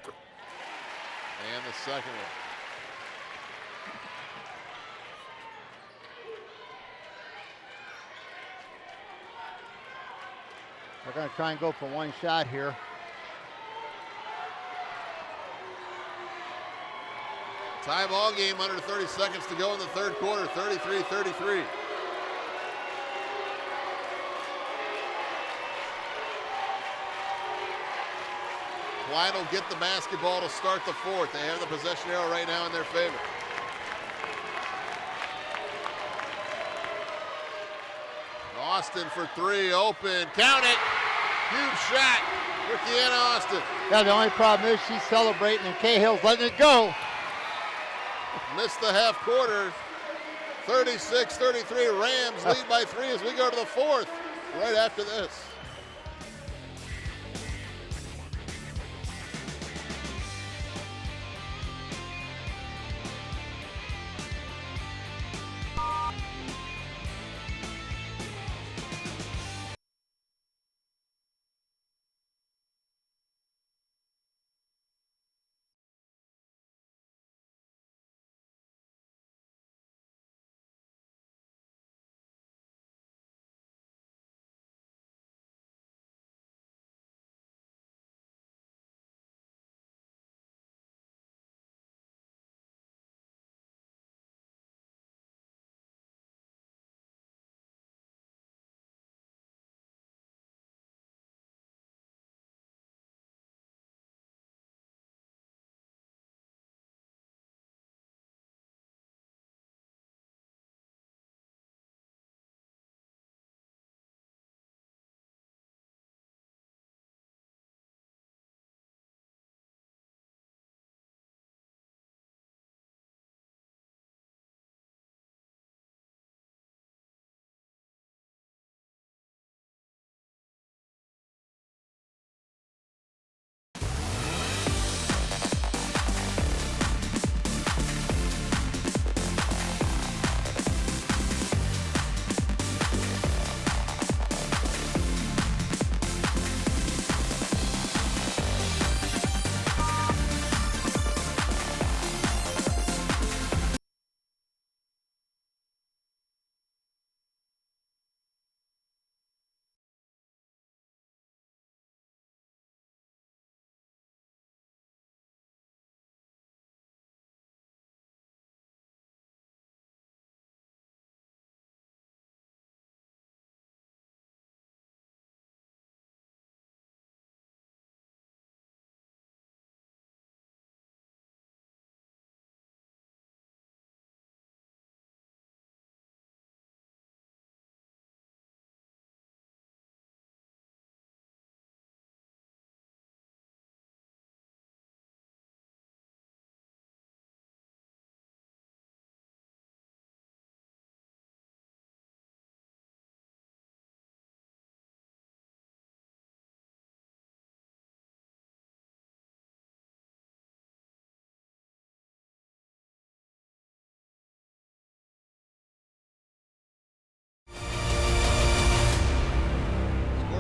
And the second one. They're going to try and go for one shot here. Tie ball game, under 30 seconds to go in the third quarter, 33-33. Clyde will get the basketball to start the fourth. They have the possession arrow right now in their favor. Austin for three, open, count it. Huge shot for Kiana Austin. Yeah, the only problem is she's celebrating and Cahill's letting it go. Missed the half quarter. 36-33, Rams lead by 3 as we go to the fourth right after this.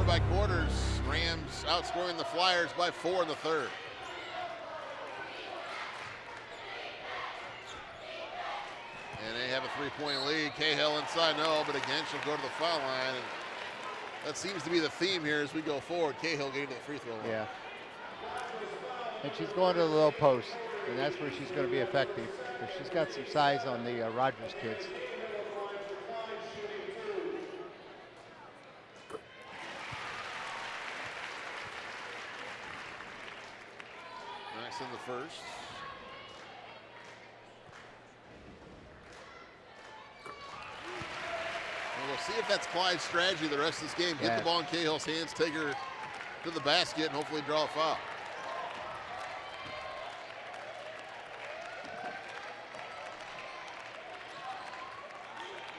By quarters, Rams outscoring the Flyers by 4 in the third. And they have a 3-point lead. Cahill inside, no, but again, she'll go to the foul line. And that seems to be the theme here as we go forward. Cahill getting to the free throw line. Yeah. And she's going to the low post, and that's where she's going to be effective. She's got some size on the Rogers kids. in the first. And we'll see if that's Clyde's strategy the rest of this game. Get the ball in Cahill's hands, take her to the basket, and hopefully draw a foul.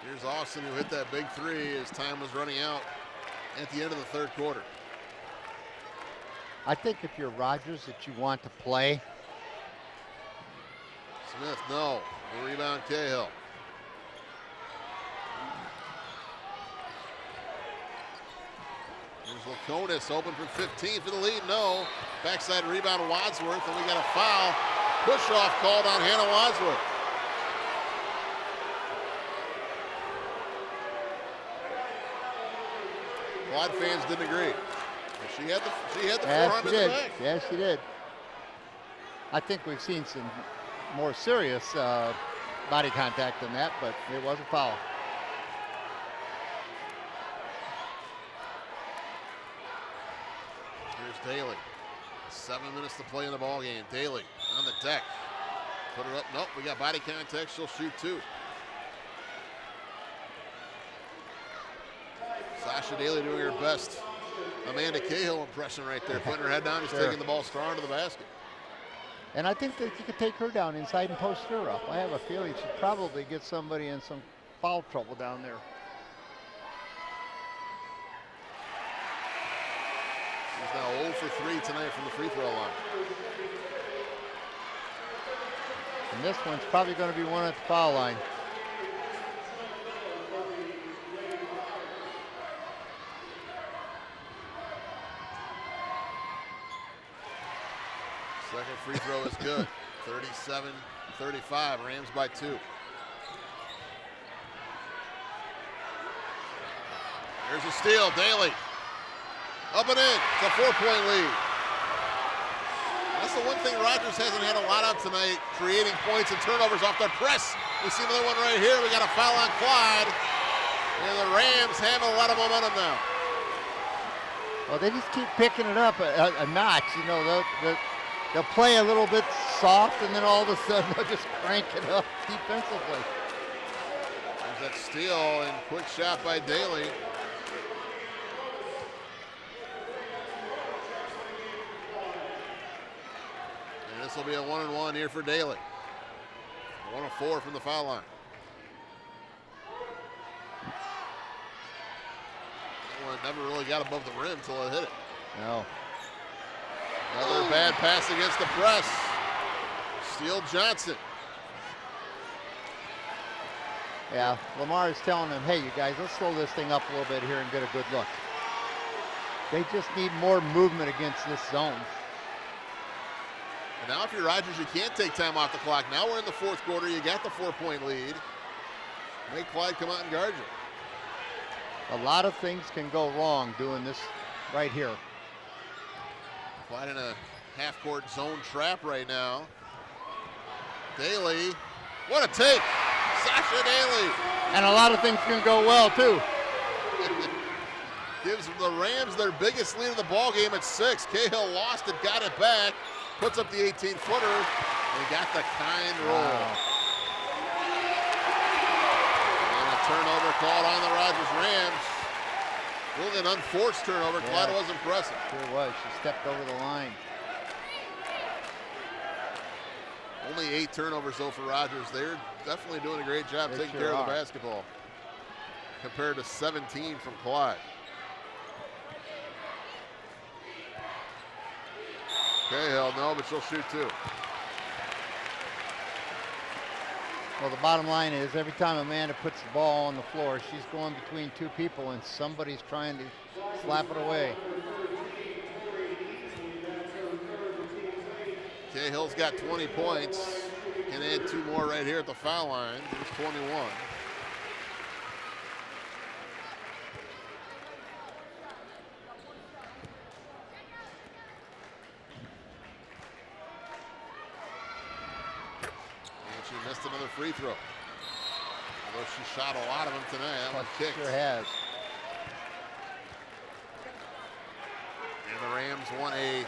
Here's Austin, who hit that big three as time was running out at the end of the third quarter. I think if you're Rogers that you want to play. Smith, no. The rebound, Cahill. Here's Laconis, open for 15 for the lead, no. Backside rebound, Wadsworth, and we got a foul. Push-off called on Hannah Wadsworth. Clyde fans didn't agree. She had the forearm in the back. Yes, she did. I think we've seen some more serious body contact than that, but it was a foul. Here's Daly. 7 minutes to play in the ball game. Daly on the deck. Put her up. Nope, we got body contact. She'll shoot two. Sasha Daly doing her best Amanda Cahill impression right there, putting her head down, just taking the ball strong to the basket. And I think that you could take her down inside and post her up. I have a feeling she'd probably get somebody in some foul trouble down there. She's now 0 for 3 tonight from the free throw line. And this one's probably going to be one at the foul line. Second free throw is good. 37-35, Rams by 2. There's a steal, Daly. Up and in, it's a 4-point lead. That's the one thing Rogers hasn't had a lot of tonight, creating points and turnovers off their press. We see another one right here. We got a foul on Clyde. And the Rams have a lot of momentum now. Well, they just keep picking it up a notch. You know, they'll play a little bit soft, and then all of a sudden they'll just crank it up defensively. There's that steal and quick shot by Daly. And this will be a 1-and-1 here for Daly. 1 of 4 from the foul line. Well, it never really got above the rim until it hit it. No. Another bad pass against the press. Steele Johnson. Yeah, Lamar is telling them, hey, you guys, let's slow this thing up a little bit here and get a good look. They just need more movement against this zone. And now if you're Rogers, you can't take time off the clock. Now we're in the fourth quarter. You got the 4-point lead. Make Clyde come out and guard you. A lot of things can go wrong doing this right here. Clyde in a half-court zone trap right now. Daly, what a take! Sasha Daly. And a lot of things can go well, too. Gives the Rams their biggest lead of the ball game at 6. Cahill lost it, got it back, puts up the 18-footer, and got the kind roll. Wow. And a turnover called on the Rogers Rams. Really an unforced turnover. Yeah. Clyde was impressive. Sure was. She stepped over the line. Only 8 turnovers, though, for Rogers. They're definitely doing a great job taking sure care of are. the basketball compared to 17 from Clyde. Cahill, no, but she'll shoot 2. Well, the bottom line is every time Amanda puts the ball on the floor, she's going between 2 people and somebody's trying to slap it away. Cahill's got 20 points. Can add 2 more right here at the foul line. He's 21. And she missed another free throw. Although she shot a lot of them tonight. That one kicked. Sure has. And the Rams want a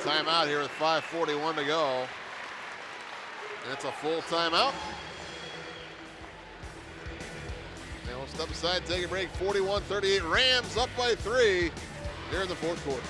Timeout here with 5:41 to go. And it's a full timeout. And we'll step aside, take a break. 41-38. Rams up by 3 here in the fourth quarter.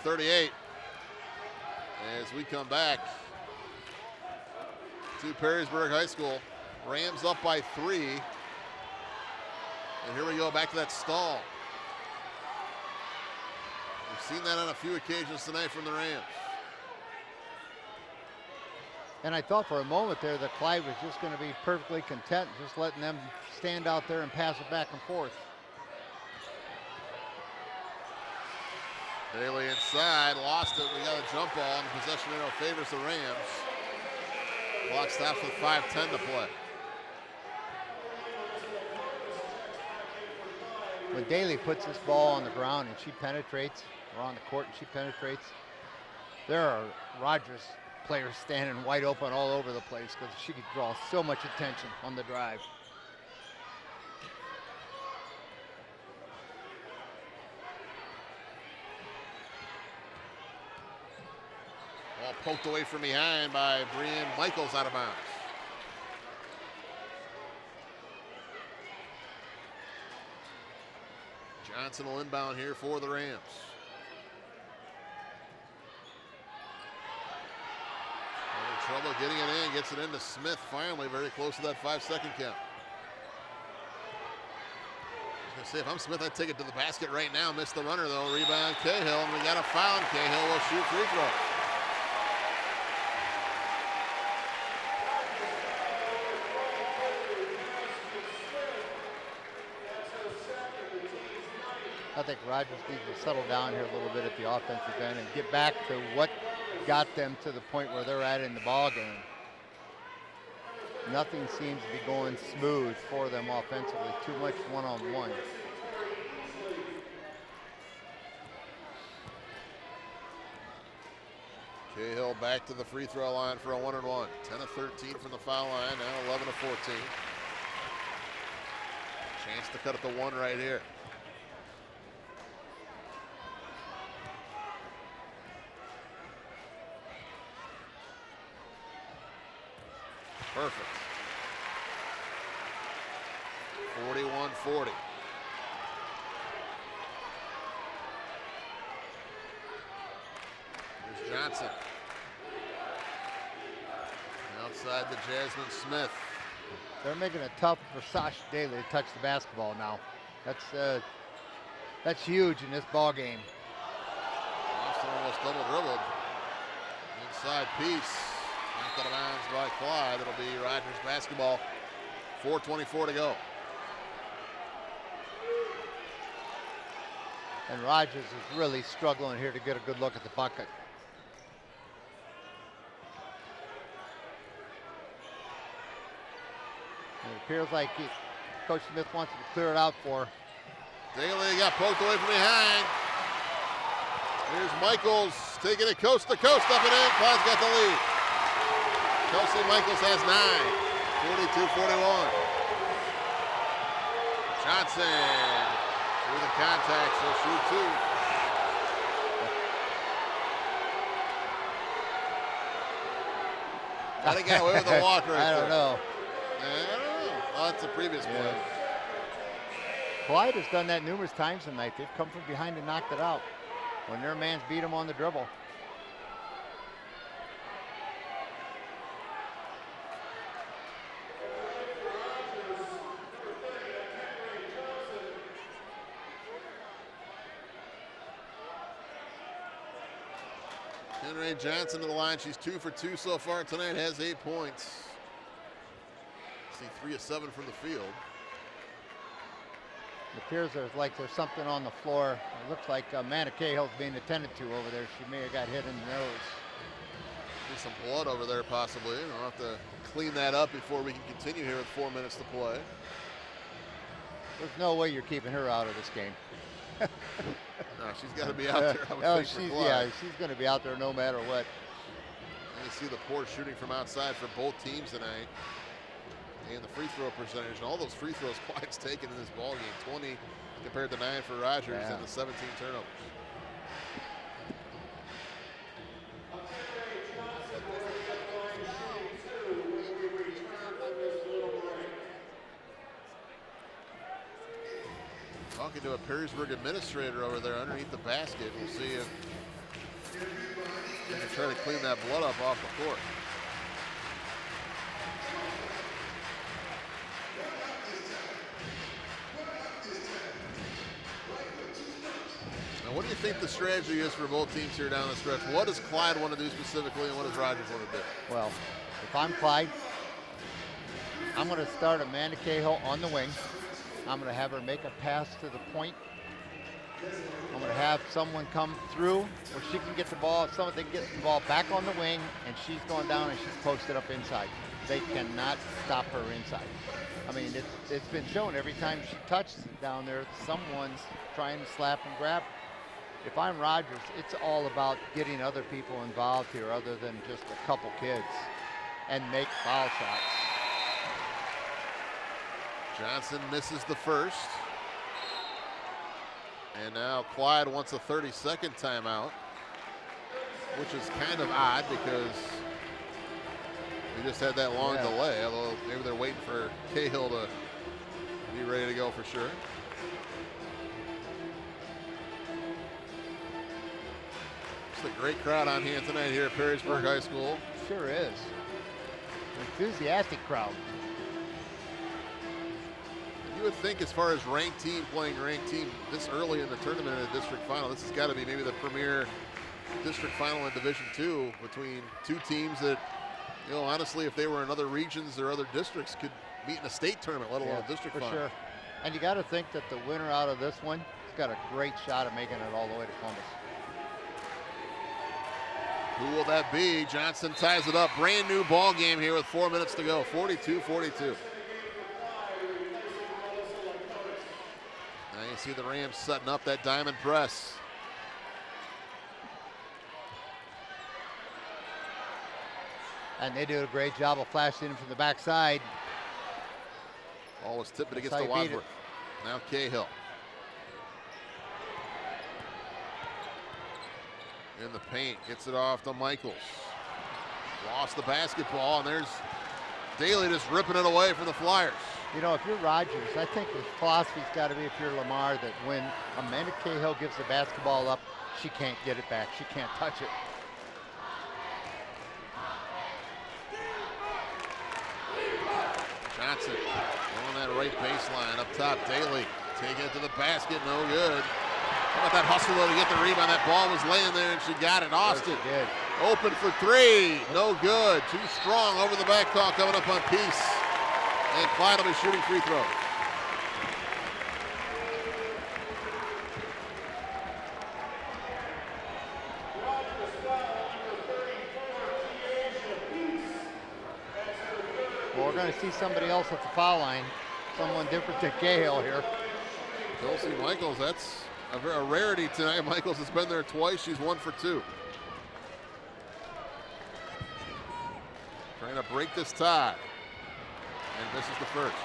.38 as we come back to Perrysburg High School. Rams up by 3. And here we go, back to that stall. We've seen that on a few occasions tonight from the Rams. And I thought for a moment there that Clyde was just going to be perfectly content, just letting them stand out there and pass it back and forth. Daly inside, lost it. We got a jump ball, and possession arrow favors the Rams. Clock stops with 5:10 to play. When Daly puts this ball on the ground and she penetrates, or on the court and she penetrates, there are Rogers players standing wide open all over the place because she could draw so much attention on the drive. Ball poked away from behind by Brienne Michaels, out of bounds. Johnson will inbound here for the Rams. Having trouble getting it in, gets it into Smith finally, very close to that 5-second count. I was gonna say, if I'm Smith, I'd take it to the basket right now. Missed the runner though, rebound Cahill, and we got a foul, and Cahill will shoot free throw. I think Rogers needs to settle down here a little bit at the offensive end and get back to what got them to the point where they're at in the ball game. Nothing seems to be going smooth for them offensively. Too much one-on-one. Cahill back to the free throw line for a 1-and-1. 10 of 13 from the foul line, now 11 of 14. Chance to cut it to 1 right here. Perfect. 41-40. Here's Johnson. Outside the Jasmine Smith. They're making it tough for Sasha Daly to touch the basketball now. That's huge in this ball game. Austin almost double dribbled. Inside piece. Knocked out of bounds by Clyde. It'll be Rogers basketball. 4:24 to go. And Rogers is really struggling here to get a good look at the bucket. And it appears like Coach Smith wants to clear it out for her. Daly got poked away from behind. Here's Michaels taking it coast to coast, up and in. Clyde's got the lead. Chelsea Michaels has 9, 42-41. Johnson With a contact, so shoot two. How did he get away with the walk right there? I don't know. I don't know. Oh, that's the previous play. Clyde has done that numerous times tonight. They've come from behind and knocked it out when their man's beat them on the dribble. Henry Johnson to the line. She's 2 for 2 so far tonight, has 8 points. See 3 of 7 from the field. It appears there's something on the floor. It looks like Amanda Cahill's being attended to over there. She may have got hit in the nose. There's some blood over there possibly. We'll have to clean that up before we can continue here with 4 minutes to play. There's no way you're keeping her out of this game. No, she's got to be out there. I would think, for Clyde. She's going to be out there no matter what. And you see the poor shooting from outside for both teams tonight. And the free throw percentage, and all those free throws Clyde's taken in this ball game. 20 compared to 9 for Rogers, and the 17 turnovers. Talking to a Perrysburg administrator over there underneath the basket. We'll see if they can try to clean that blood up off the court. Now, what do you think the strategy is for both teams here down the stretch? What does Clyde want to do specifically, and what does Rogers want to do? Well, if I'm Clyde, I'm going to start Amanda Cahill on the wing. I'm going to have her make a pass to the point. I'm going to have someone come through where she can get the ball. Someone can get the ball back on the wing, and she's going down and she's posted up inside. They cannot stop her inside. I mean, it's been shown every time she touches it down there, someone's trying to slap and grab. If I'm Rogers, it's all about getting other people involved here other than just a couple kids and make foul shots. Johnson misses the first. And now Clyde wants a 30-second timeout, which is kind of odd because we just had that long delay, although maybe they're waiting for Cahill to be ready to go for sure. It's a great crowd on hand tonight here at Perrysburg High School. Sure is. Enthusiastic crowd. You would think as far as ranked team playing ranked team this early in the tournament in a district final, this has got to be maybe the premier district final in Division II between two teams that, you know, honestly, if they were in other regions or other districts, could meet in a state tournament, let alone a district final. Sure. And you got to think that the winner out of this one has got a great shot at making it all the way to Columbus. Who will that be? Johnson ties it up. Brand new ball game here with 4 minutes to go. 42-42. Now you see the Rams setting up that diamond press. And they do a great job of flashing in from the backside. Ball was tipped against the Wadsworth. Now Cahill. In the paint, gets it off to Michaels. Lost the basketball, and there's Daly just ripping it away from the Flyers. You know, if you're Rogers, I think the philosophy's got to be, if you're Lamar, that when Amanda Cahill gives the basketball up, she can't get it back. She can't touch it. Johnson on that right baseline. Up top, Daly taking it to the basket, no good. How about that hustle though to get the rebound? That ball was laying there and she got it. Austin open for three, no good. Too strong over the back call coming up on Peace. And Clyde will be shooting free throws. Well, we're going to see somebody else at the foul line. Someone different than Cahill here. Kelsey Michaels, that's a rarity tonight. Michaels has been there twice. She's 1 for 2. Trying to break this tie. And misses the first.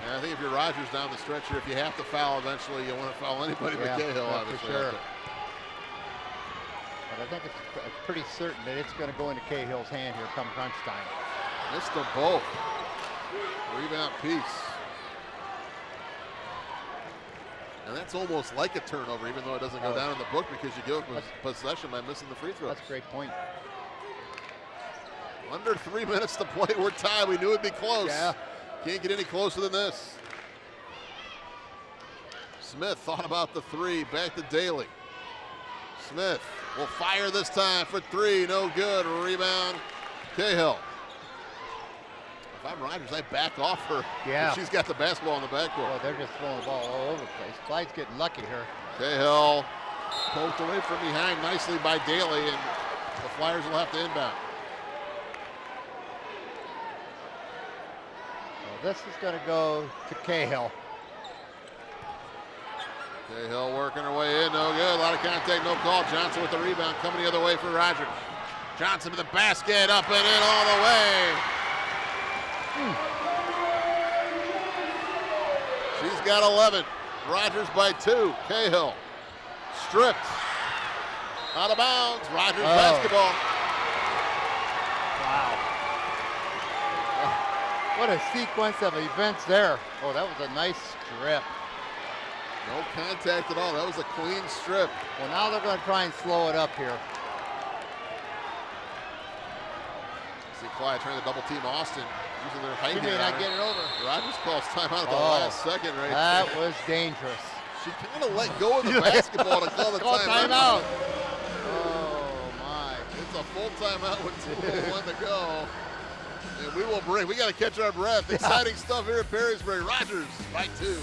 And I think if you're Rogers down the stretch here, if you have to foul eventually, you want to foul anybody but Cahill, obviously. For sure. But I think it's pretty certain that it's going to go into Cahill's hand here come crunch time. Missed them both. Rebound piece. And that's almost like a turnover, even though it doesn't go down in the book because you give up possession by missing the free throws. That's a great point. Under 3 minutes to play. We're tied. We knew it'd be close. Yeah. Can't get any closer than this. Smith thought about the three. Back to Daly. Smith will fire this time for three. No good. Rebound. Cahill. If I'm Rogers, I back off her. Yeah. She's got the basketball in the backcourt. Well, they're just throwing the ball all over the place. Clyde's getting lucky here. Cahill poked away from behind nicely by Daly, and the Flyers will have to inbound. This is going to go to Cahill. Cahill working her way in, no good. A lot of contact, no call. Johnson with the rebound, coming the other way for Rogers. Johnson to the basket, up and in all the way. She's got 11. Rogers by 2. Cahill stripped. Out of bounds. Rogers basketball. Wow. What a sequence of events there. Oh, that was a nice strip. No contact at all. That was a clean strip. Well, now they're going to try and slow it up here. See Clyde trying to double team Austin, using their height. She may not get it over. Rogers calls timeout at the last second right That there. was dangerous. She kind of let go of the basketball to call the timeout. Oh, my. It's a full timeout with 2:01 to go. And we will break. We got to catch our breath. Exciting stuff here at Perrysburg. Rogers by 2.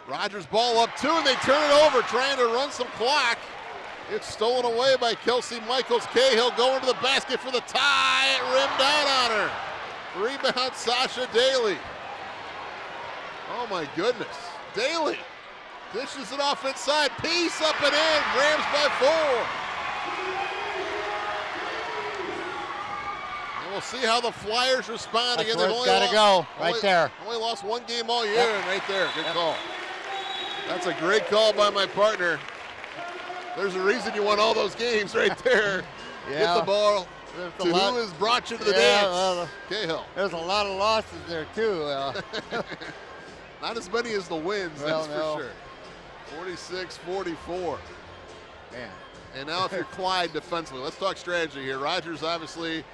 Rogers ball up 2, and they turn it over, trying to run some clock. It's stolen away by Kelsey Michaels. Cahill going to the basket for the tie. It rimmed out on her. Rebound, Sasha Daly. Oh my goodness. Daly dishes it off inside. Peace up and in. Rams by 4. And we'll see how the Flyers respond That's again. where it's got to go, right there. Only lost 1 game all year, and right there, good call. That's a great call by my partner. There's a reason you won all those games right there. Get the ball to who has brought you to the dance. Cahill. There's a lot of losses there, too. Not as many as the wins, Well, that's for sure. 46-44. Man. And now if you're Clyde defensively, let's talk strategy here. Rogers, obviously,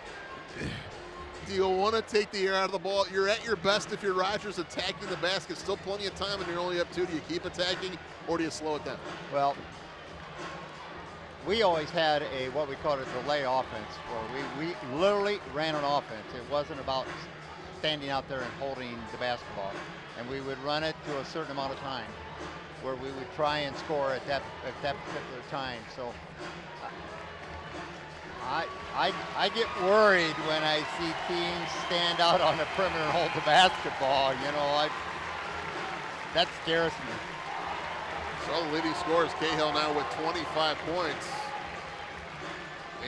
do you want to take the air out of the ball? You're at your best if you're Rogers attacking the basket. Still plenty of time and you're only up 2. Do you keep attacking or do you slow it down? Well, we always had what we called a delay offense, where we literally ran an offense. It wasn't about standing out there and holding the basketball. And we would run it to a certain amount of time, where we would try and score at that particular time. So I get worried when I see teams stand out on the perimeter and hold the basketball. You know, that scares me. So the leading scorer is Cahill now with 25 points.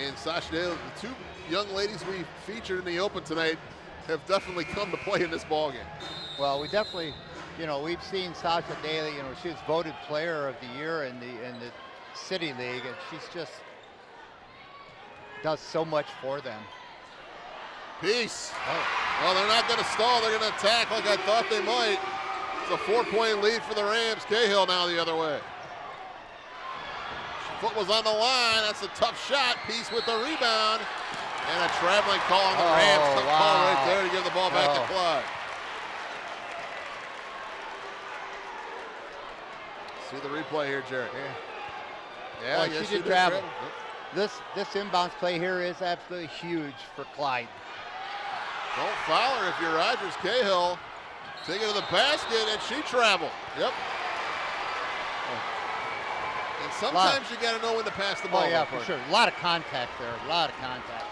And Sasha Daly, the 2 young ladies we featured in the Open tonight, have definitely come to play in this ballgame. Well, we definitely, you know, we've seen Sasha Daly. You know, she was voted Player of the Year in the City League, and she's just does so much for them. Peace. Well, they're not going to stall. They're going to attack like I thought they might. It's a 4-point lead for the Rams. Cahill now the other way. Foot was on the line. That's a tough shot. Peace with the rebound. And a traveling call on the Rams. Tough call right there to give the ball back to Clyde. See the replay here, Jared. Yeah, well, she did travel. This inbounds play here is absolutely huge for Clyde. Don't foul her if you're Rogers. Cahill take it to the basket, and she traveled. Yep. And sometimes you got to know when to pass the ball. Oh, yeah, for sure. A lot of contact there. A lot of contact.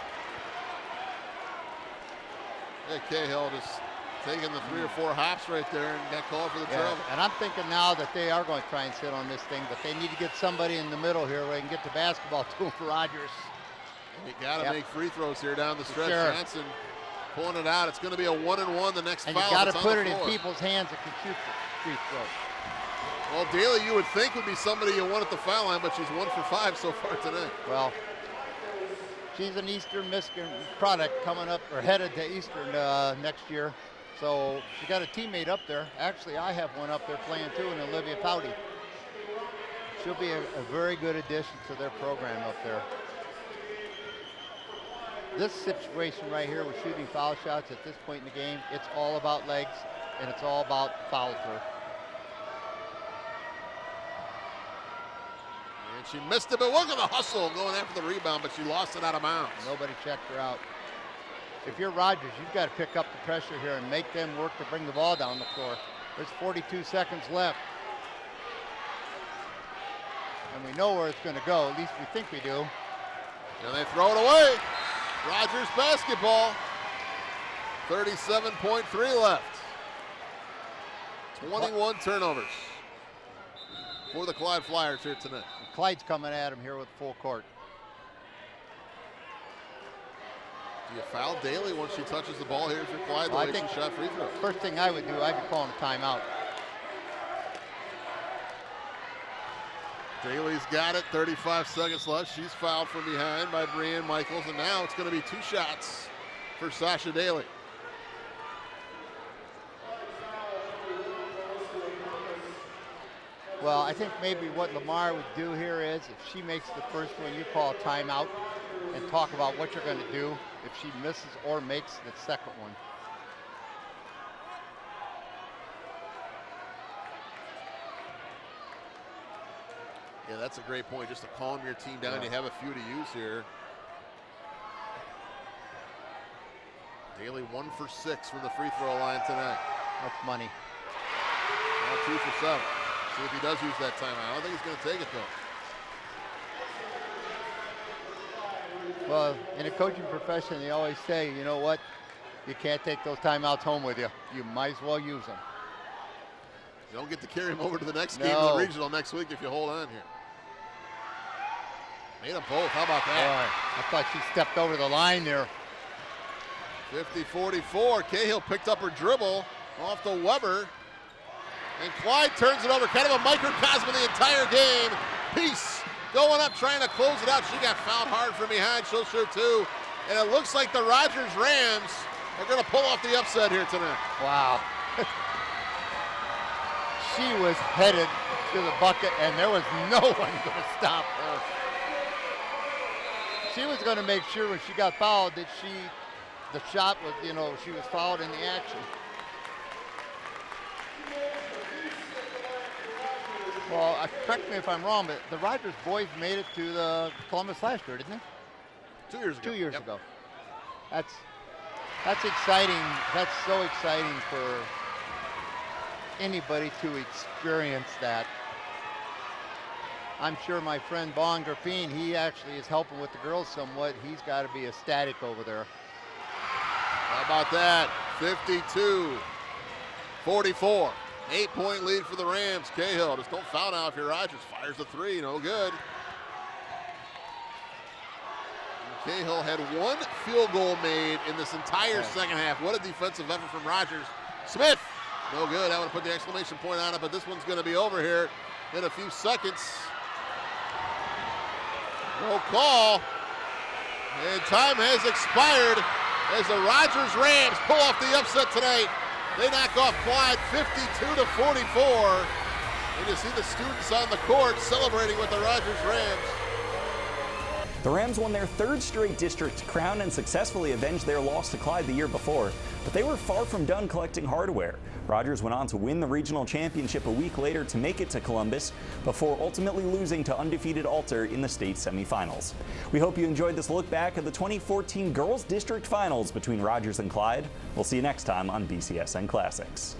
Yeah, Cahill just taking the 3 or 4 hops right there and got called for the travel. And I'm thinking now that they are going to try and sit on this thing, but they need to get somebody in the middle here where they can get the basketball to him for Rogers. And you got to make free throws here down the stretch. Sure. Johnson pulling it out. It's going to be a 1-and-1 the next and foul. And you got to put it in people's hands that can shoot free throws. Well, Daly, you would think would be somebody you want at the foul line, but she's 1 for 5 so far tonight. Well, she's an Eastern Michigan product coming up, or headed to Eastern next year. So she got a teammate up there. Actually, I have one up there playing too, and Olivia Pouty. She'll be a very good addition to their program up there. This situation right here with shooting foul shots at this point in the game, it's all about legs, and it's all about follow through. And she missed it, but look at the hustle going after the rebound, but she lost it out of bounds. Nobody checked her out. If you're Rogers, you've got to pick up the pressure here and make them work to bring the ball down the floor. There's 42 seconds left. And we know where it's going to go, at least we think we do. And they throw it away. Rogers basketball. 37.3 left. 21 turnovers for the Clyde Flyers here tonight. Clyde's coming at him here with full court. Do you foul Daly once she touches the ball here if you're Clyde? Well, the way she shot free throws. First thing I would do, I'd be calling a timeout. Daly's got it, 35 seconds left. She's fouled from behind by Brianne Michaels, and now it's going to be 2 shots for Sasha Daly. Well, I think maybe what Lamar would do here is if she makes the first one, you call a timeout and talk about what you're going to do if she misses or makes the second one. Yeah, that's a great point, just to calm your team down. Yeah. You have a few to use here. Daly 1 for 6 from the free throw line tonight. That's money. Now 2 for 7. See if he does use that timeout. I don't think he's going to take it, though. Well, in a coaching profession, they always say, you know what? You can't take those timeouts home with you. You might as well use them. You don't get to carry him over to the next No. game of the regional next week if you hold on here. Made them both. How about that? I thought she stepped over the line there. 50-44. Cahill picked up her dribble off the Weber. And Clyde turns it over. Kind of a microcosm of the entire game. Peace going up, trying to close it out. She got fouled hard from behind. She'll shoot two. And it looks like the Rogers Rams are going to pull off the upset here tonight. Wow. She was headed to the bucket, and there was no one going to stop her. She was going to make sure when she got fouled that the shot was, she was fouled in the action. Well, correct me if I'm wrong, but the Rogers boys made it to the Columbus last year, didn't they? 2 years ago. 2 years Yep. ago. That's exciting. That's so exciting for anybody to experience that. I'm sure my friend Bon Graffine, he actually is helping with the girls somewhat. He's got to be ecstatic over there. How about that? 52-44. 8-point lead for the Rams. Cahill, just don't foul now if you're Rogers. Fires a three, no good. And Cahill had one field goal made in this entire second half. What a defensive effort from Rogers. Smith, no good. I would have put the exclamation point on it, but this one's going to be over here in a few seconds. No call. And time has expired as the Rogers Rams pull off the upset tonight. They knock off Clyde 52-44. And you see the students on the court celebrating with the Rogers Rams. The Rams won their third straight district crown and successfully avenged their loss to Clyde the year before, but they were far from done collecting hardware. Rogers went on to win the regional championship a week later to make it to Columbus before ultimately losing to undefeated Alter in the state semifinals. We hope you enjoyed this look back at the 2014 Girls District Finals between Rogers and Clyde. We'll see you next time on BCSN Classics.